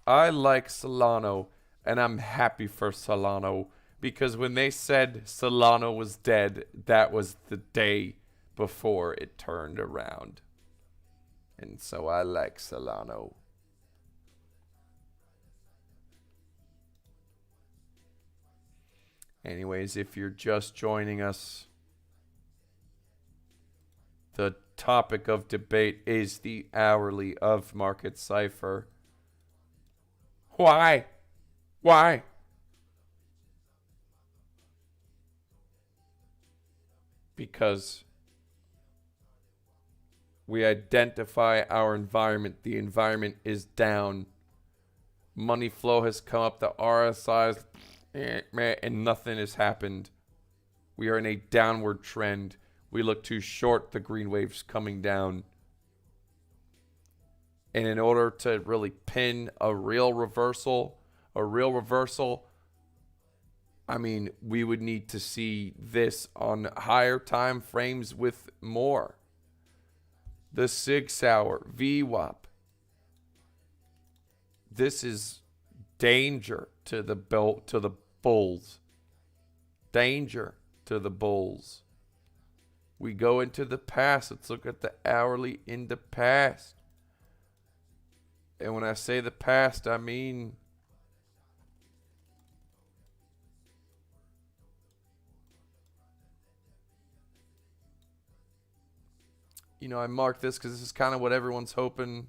I like Solano, and I'm happy for Solano because when they said Solano was dead, that was the day before it turned around. And so I like Solano. Anyways, if you're just joining us, the topic of debate is the hourly of Market Cipher. Why? Why? Because we identify our environment. The environment is down. Money flow has come up. The RSI's, and nothing has happened. We are in a downward trend. We look too short. The green wave's coming down. And in order to really pin a real reversal, I mean, we would need to see this on higher time frames with more. The 6 hour VWAP. This is danger to the bulls. Danger to the bulls. We go into the past. Let's look at the hourly in the past. And when I say the past, I mean I marked this because this is kind of what everyone's hoping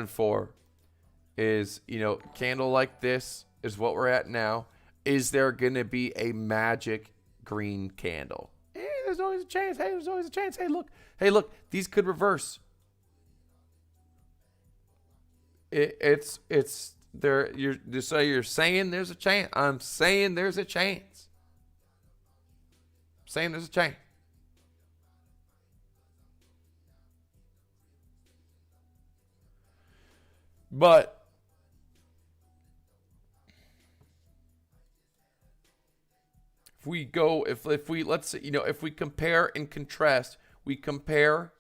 for is, candle like this is what we're at now. Is there going to be a magic green candle? There's always a chance. Hey, there's always a chance. Hey, look, these could reverse. It's there. You're saying there's a chance. I'm saying there's a chance. Saying there's a chance. But if we let's say, if we compare and contrast, we compare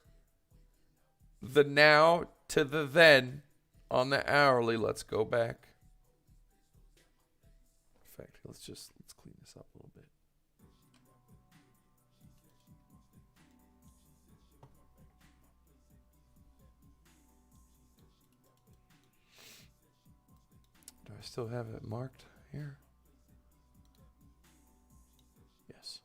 the now to the then on the hourly. Let's go back. In fact, let's clean this up a little bit. Do I still have it marked here? Yes.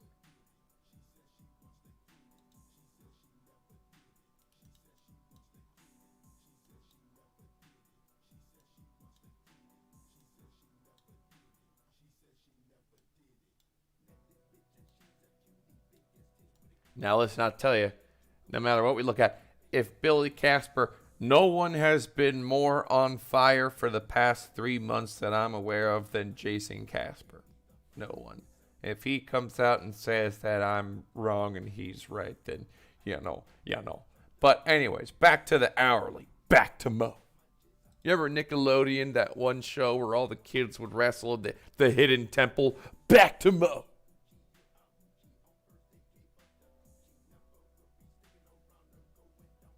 Now listen, I'll tell you, no matter what we look at, if Billy Casper, no one has been more on fire for the past 3 months that I'm aware of than Jason Casper. No one. If he comes out and says that I'm wrong and he's right, then no. But anyways, back to the hourly. Back to Mo. You ever Nickelodeon, that one show where all the kids would wrestle in the hidden temple? Back to Mo.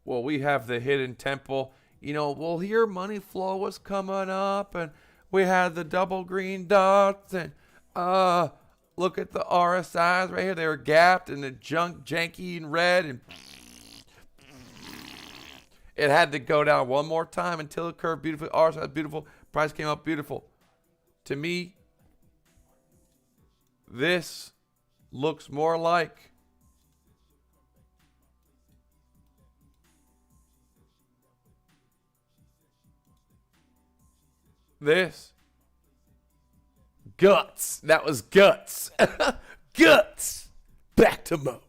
Well, we have the hidden temple. Here money flow was coming up, and we had the double green dots, and look at the RSIs right here. They were gapped, and the janky and red, and it had to go down one more time until it curved beautifully. RSI beautiful. Price came up beautiful. To me, this looks more like this. Guts. That was guts. Guts. Back to Mo.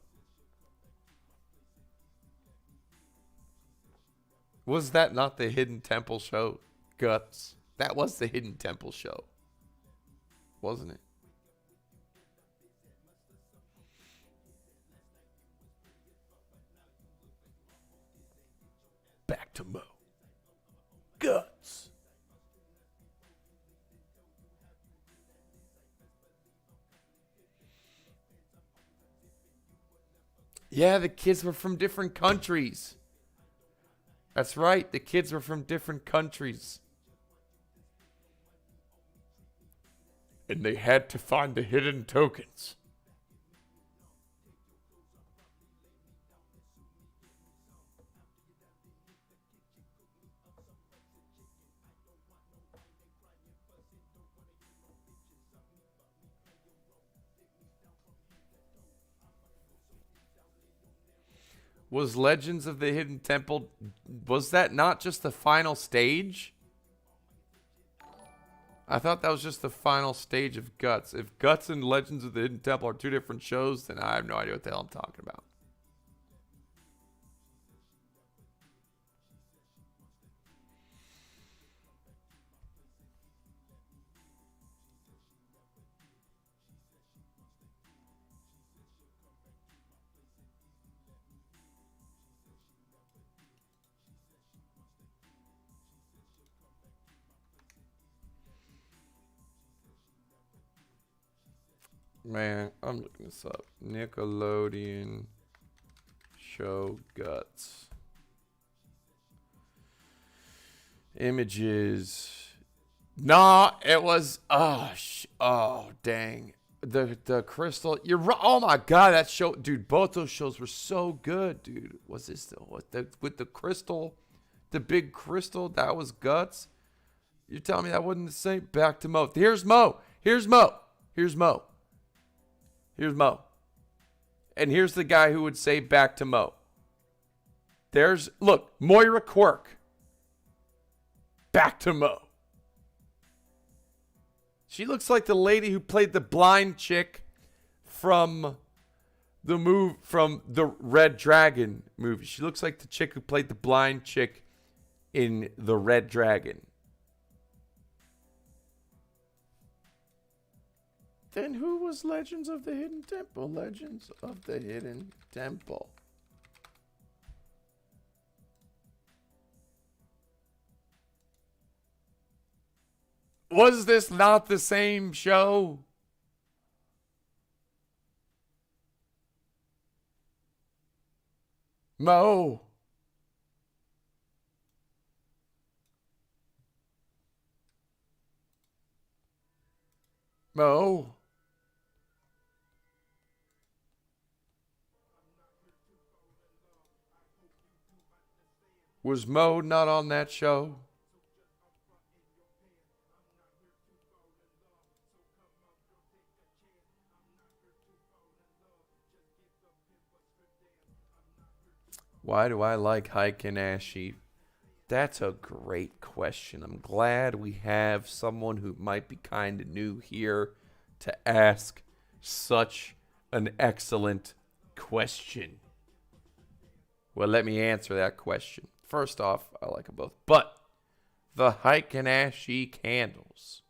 Was that not the Hidden Temple show? Guts. That was the Hidden Temple show. Wasn't it? Back to Mo. Guts. Yeah, the kids were from different countries. That's right. The kids were from different countries. And they had to find the hidden tokens. Was Legends of the Hidden Temple, was that not just the final stage? I thought that was just the final stage of Guts. If Guts and Legends of the Hidden Temple are two different shows, then I have no idea what the hell I'm talking about. Man, I'm looking this up. Nickelodeon show Guts. Images. Nah, it was. Oh, dang. The crystal. You're right. Oh my god, that show, dude. Both those shows were so good, dude. Was this with the crystal, the big crystal? That was Guts. You're telling me that wasn't the same? Back to Mo. Here's Mo. Here's Mo. Here's Mo. Here's Mo. And here's the guy who would say back to Mo. Look, Moira Quirk. Back to Mo. She looks like the lady who played the blind chick from the Red Dragon movie. She looks like the chick who played the blind chick in the Red Dragon. Then who was Legends of the Hidden Temple? Legends of the Hidden Temple. Was this not the same show? Mo. Mo. Was Mo not on that show? Why do I like Hike and Ashy? That's a great question. I'm glad we have someone who might be kind of new here to ask such an excellent question. Well, let me answer that question. First off, I like them both. But the Hike and Ashy candles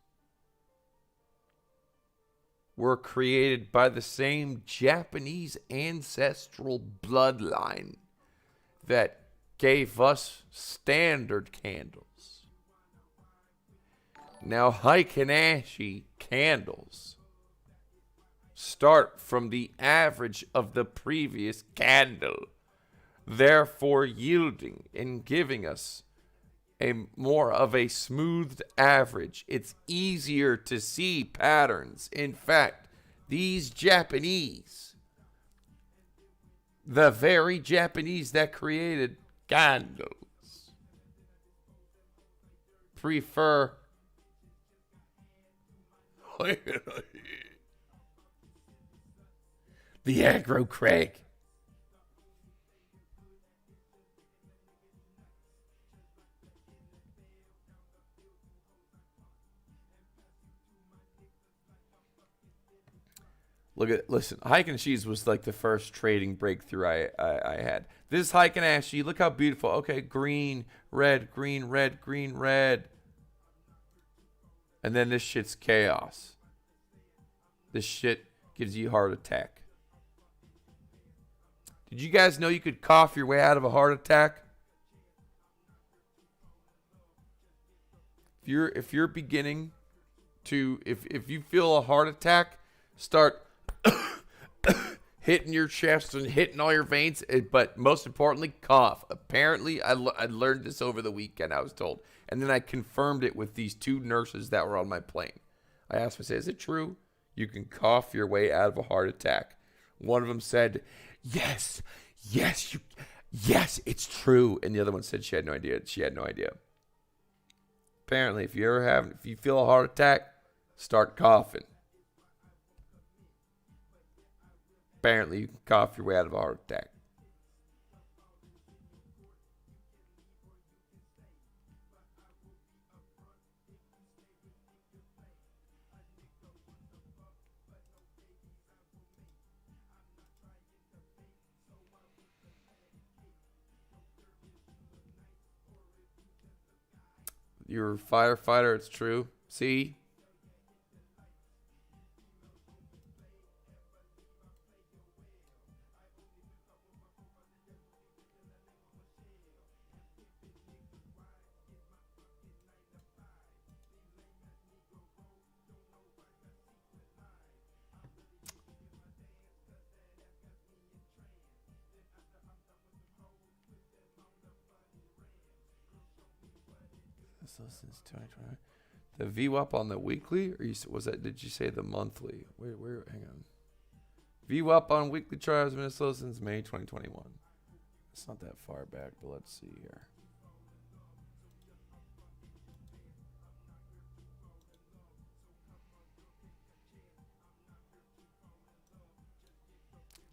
were created by the same Japanese ancestral bloodline that gave us standard candles. Now, Hike and Ashy candles start from the average of the previous candle, therefore yielding and giving us a more of a smoothed average. It's easier to see patterns. In fact, these Japanese, the very Japanese that created candles, prefer the aggro Craig. Listen, Hike and Ashes was like the first trading breakthrough I had. This Hike and Ashy, look how beautiful. Okay, green, red, green, red, green, red. And then this shit's chaos. This shit gives you a heart attack. Did you guys know you could cough your way out of a heart attack? If you're beginning to, if you feel a heart attack, start hitting your chest and hitting all your veins, but most importantly, cough. Apparently, I learned this over the weekend, I was told. And then I confirmed it with these two nurses that were on my plane. I asked them, I said, is it true you can cough your way out of a heart attack? One of them said, yes, it's true. And the other one said she had no idea. She had no idea. Apparently, if you feel a heart attack, start coughing. Apparently, you can cough your way out of a heart attack. You're a firefighter. It's true. See? So since 2020. The VWAP on the weekly, or was that? Did you say the monthly? Where? Hang on. VWAP on weekly trials in Minnesota since May 2021. It's not that far back, but let's see here.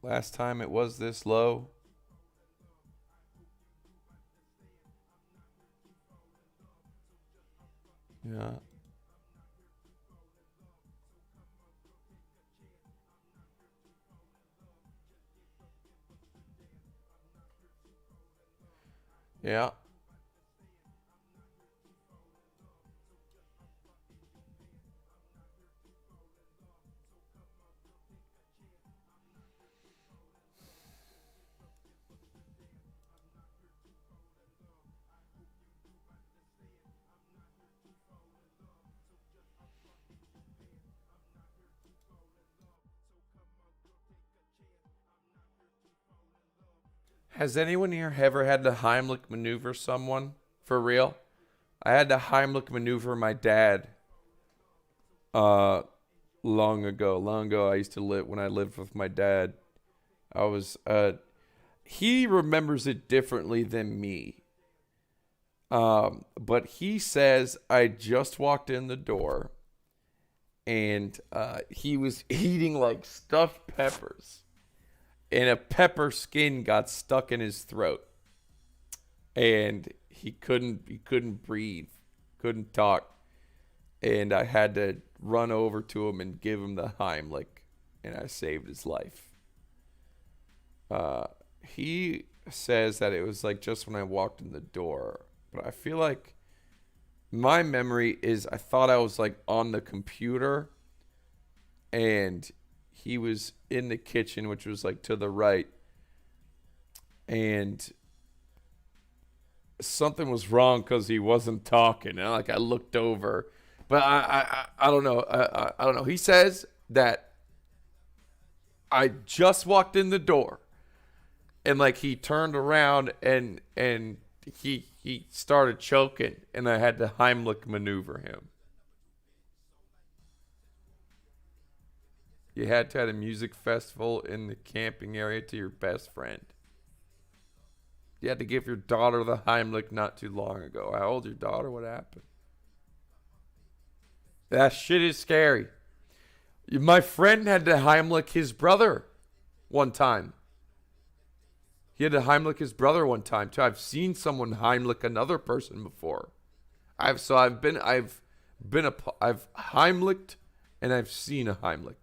Last time it was this low. Yeah. Yeah. Has anyone here ever had to Heimlich maneuver someone? For real? I had to Heimlich maneuver my dad. Long ago. Long ago, I used to live when I lived with my dad. I was he remembers it differently than me. But he says I just walked in the door and he was eating like stuffed peppers. And a pepper skin got stuck in his throat. And he couldn't breathe, couldn't talk. And I had to run over to him and give him the Heimlich, and I saved his life. He says that it was like just when I walked in the door, but I feel like my memory is I thought I was like on the computer, and he was in the kitchen, which was like to the right, and something was wrong because he wasn't talking. And like I looked over, but I don't know. I don't know. He says that I just walked in the door, and like he turned around and he started choking, and I had to Heimlich maneuver him. You had to have a music festival in the camping area to your best friend. You had to give your daughter the Heimlich not too long ago. How old's your daughter? What happened? That shit is scary. My friend had to Heimlich his brother one time. He had to Heimlich his brother one time too. I've seen someone Heimlich another person before. I've Heimlicked and I've seen a Heimlich.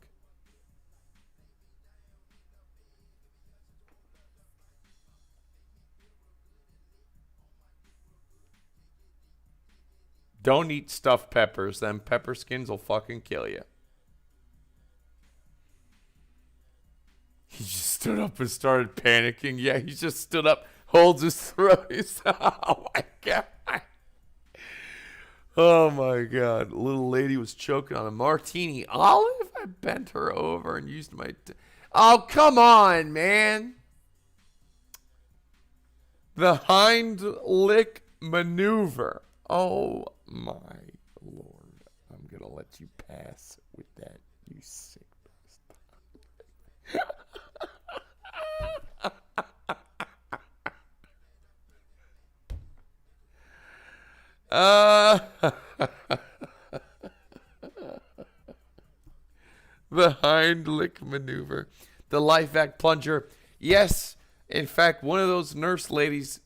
Don't eat stuffed peppers. Them pepper skins will fucking kill you. He just stood up and started panicking. Yeah, he just stood up, holds his throat. He's, oh my God. Oh my God. Little lady was choking on a martini olive. I bent her over and used my... oh, come on, man. The Heimlich maneuver. Oh my Lord. I'm going to let you pass with that, you sick bastard. The Heimlich maneuver. The life act plunger. Yes, in fact, one of those nurse ladies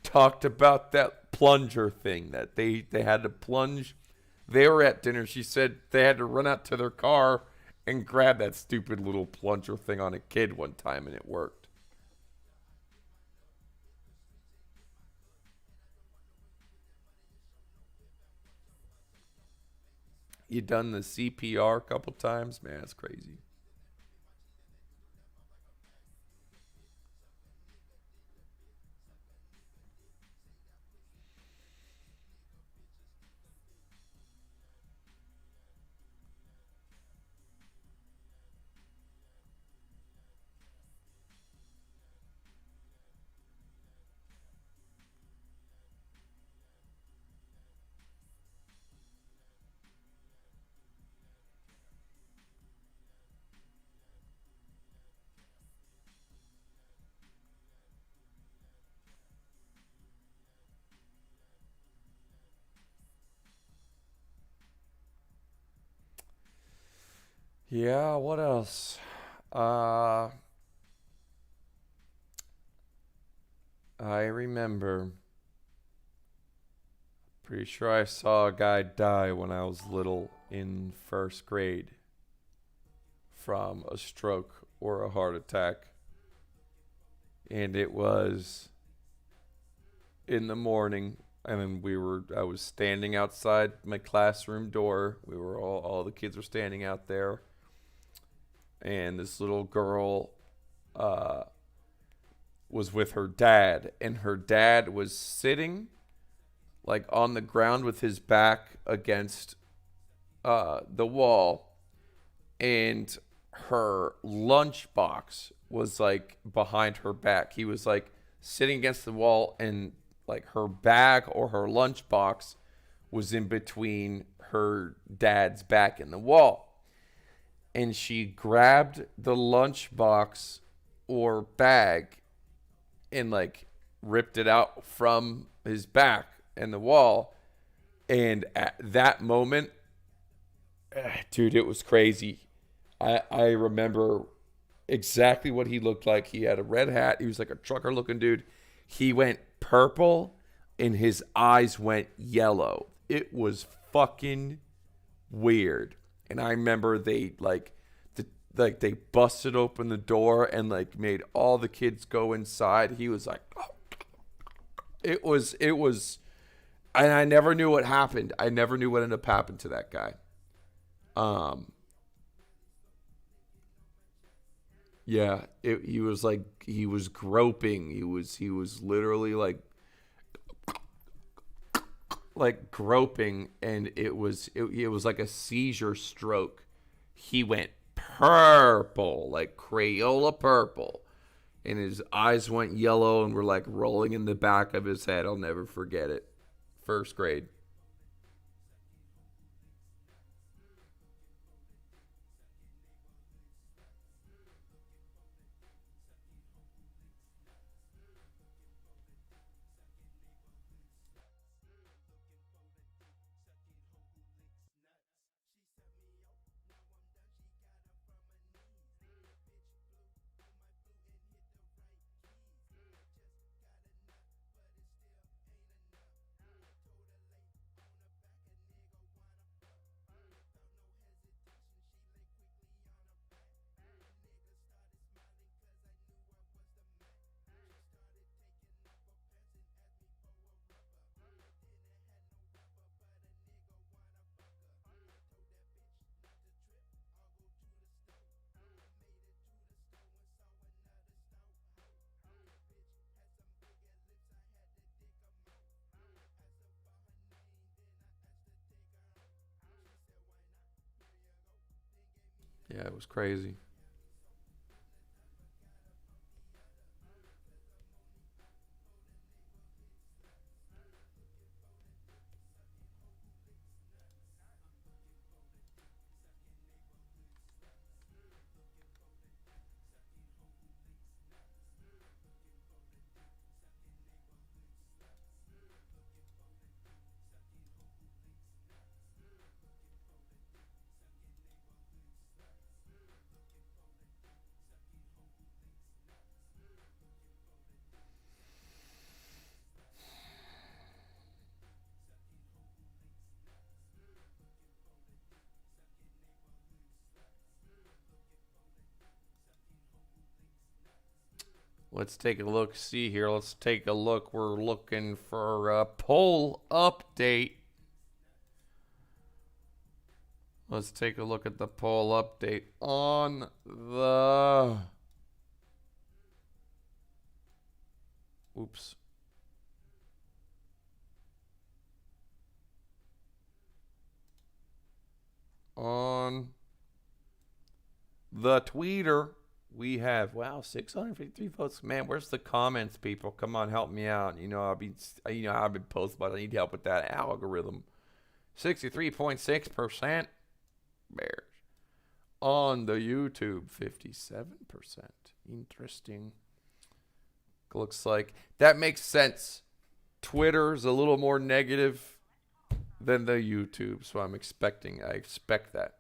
talked about that plunger thing that they had to plunge. They were at dinner. She said they had to run out to their car and grab that stupid little plunger thing on a kid one time, and it worked. You done the CPR a couple times, man. That's crazy. Yeah, what else? Uh, I remember. Pretty sure I saw a guy die when I was little in first grade from a stroke or a heart attack. And it was in the morning, and I was standing outside my classroom door. We were all the kids were standing out there, and this little girl uh, was with her dad, and her dad was sitting like on the ground with his back against the wall, and her lunchbox was like behind her back. He was like sitting against the wall, and like her bag or her lunchbox was in between her dad's back and the wall. And she grabbed the lunchbox or bag and like ripped it out from his back and the wall. And at that moment, dude, it was crazy. I remember exactly what he looked like. He had a red hat. He was like a trucker looking dude. He went purple and his eyes went yellow. It was fucking weird. And I remember they they busted open the door and like made all the kids go inside. He was like, oh. It was and I never knew what happened. I never knew what ended up happening to that guy. Um Yeah, he was like he was groping. He was literally like groping, and it was like a seizure stroke. He went purple, like Crayola purple, and his eyes went yellow and were like rolling in the back of his head. I'll never forget it. First grade. Yeah, it was crazy. Let's take a look. See here. Let's take a look. We're looking for a poll update. Let's take a look at the poll update on the... Oops. On the tweeter, we have, wow, 653 votes. Man, where's the comments, people? Come on, help me out. I've been posting, but I need help with that algorithm. 63.6% bears. On the YouTube, 57%. Interesting. Looks like that makes sense. Twitter's a little more negative than the YouTube, so I expect that.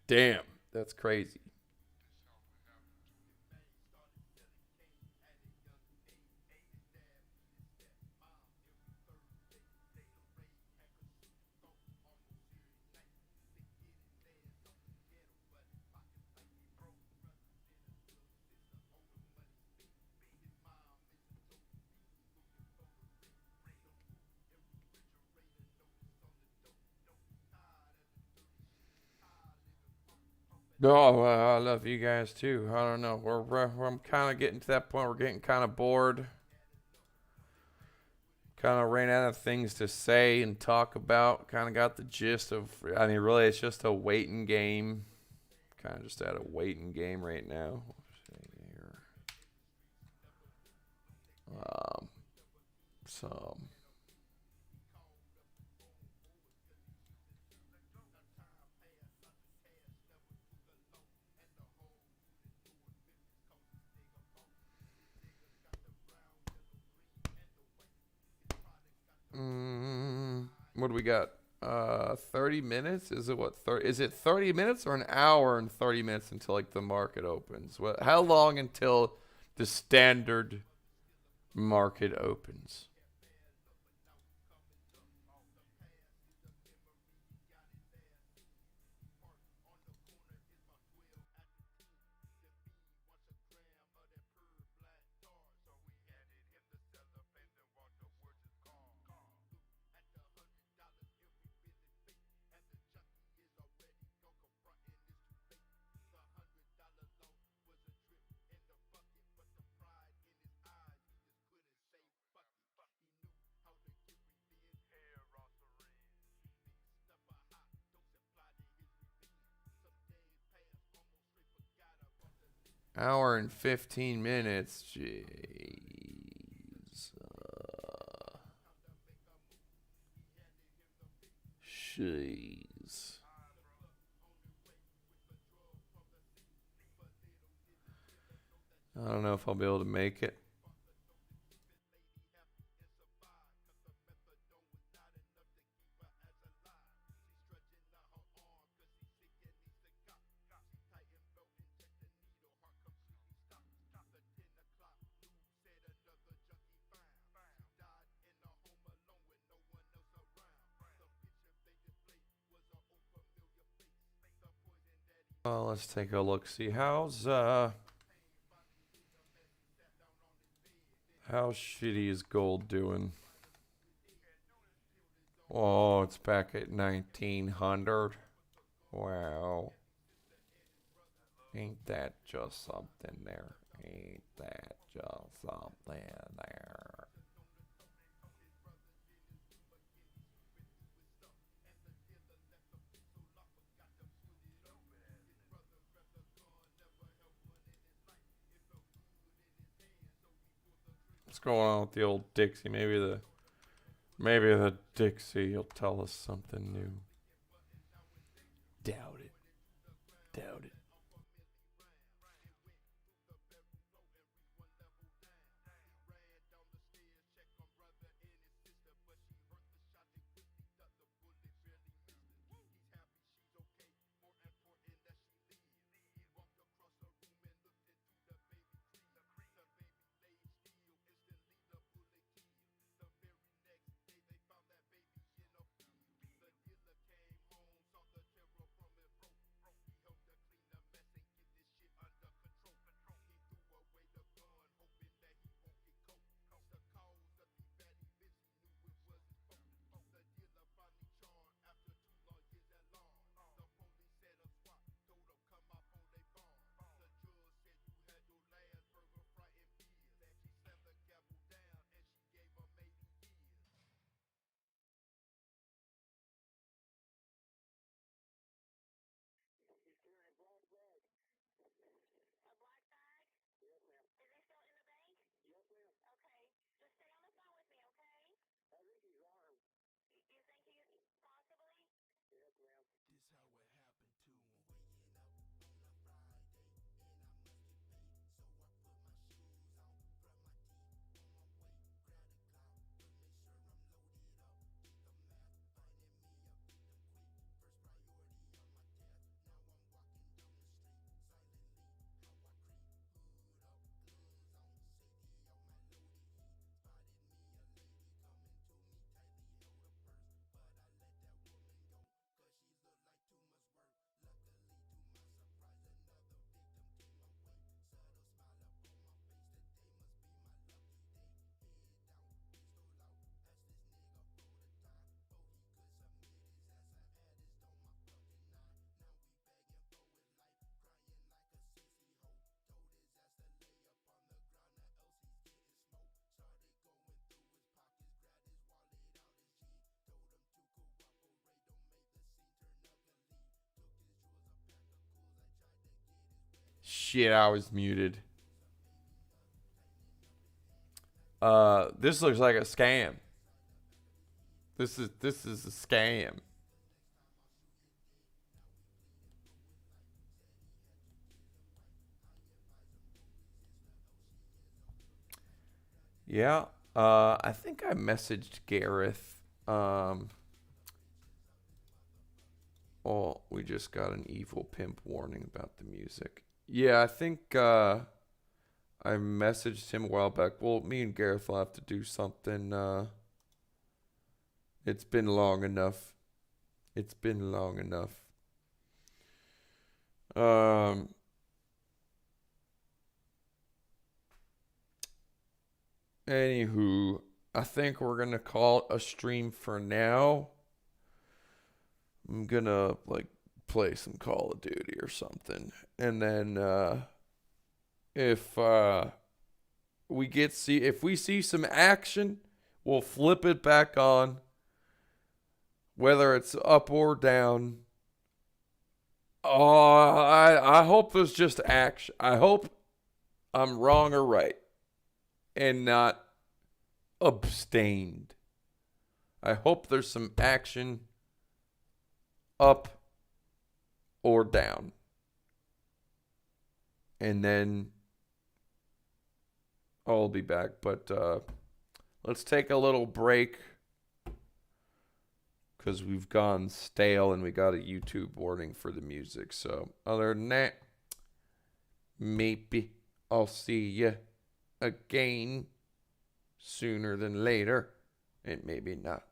Damn, that's crazy. Oh, well, I love you guys too. I don't know. I'm kind of getting to that point. We're getting kind of bored. Kind of ran out of things to say and talk about. Kind of got the gist of. I mean, really, it's just a waiting game. Kind of just at a waiting game right now. So. What do we got? 30 minutes? Is it what? Is it 30 minutes or an hour and 30 minutes until like the market opens? How long until the standard market opens? Hour and 15 minutes. Jeez. Jeez. I don't know if I'll be able to make it. Let's take a look. See how's how shitty is gold doing? Oh, it's back at 1900. Wow. Ain't that just something there? Ain't that just something there? What's going on with the old Dixie? Maybe the Dixie will tell us something new. Doubt it. Doubt it. Shit, I was muted. This looks like a scam. This is a scam. Yeah. I think I messaged Gareth. Oh, we just got an evil pimp warning about the music. Yeah, I think I messaged him a while back. Well, me and Gareth will have to do something. It's been long enough. It's been long enough. Anywho, I think we're gonna call it a stream for now. I'm gonna like play some Call of Duty or something, and then if we see some action, we'll flip it back on, whether it's up or down. Oh, I hope there's just action. I hope I'm wrong or right, and not abstained. I hope there's some action up or down. And then I'll be back. But let's take a little break, because we've gone stale and we got a YouTube warning for the music. So other than that, maybe I'll see you again sooner than later, and maybe not.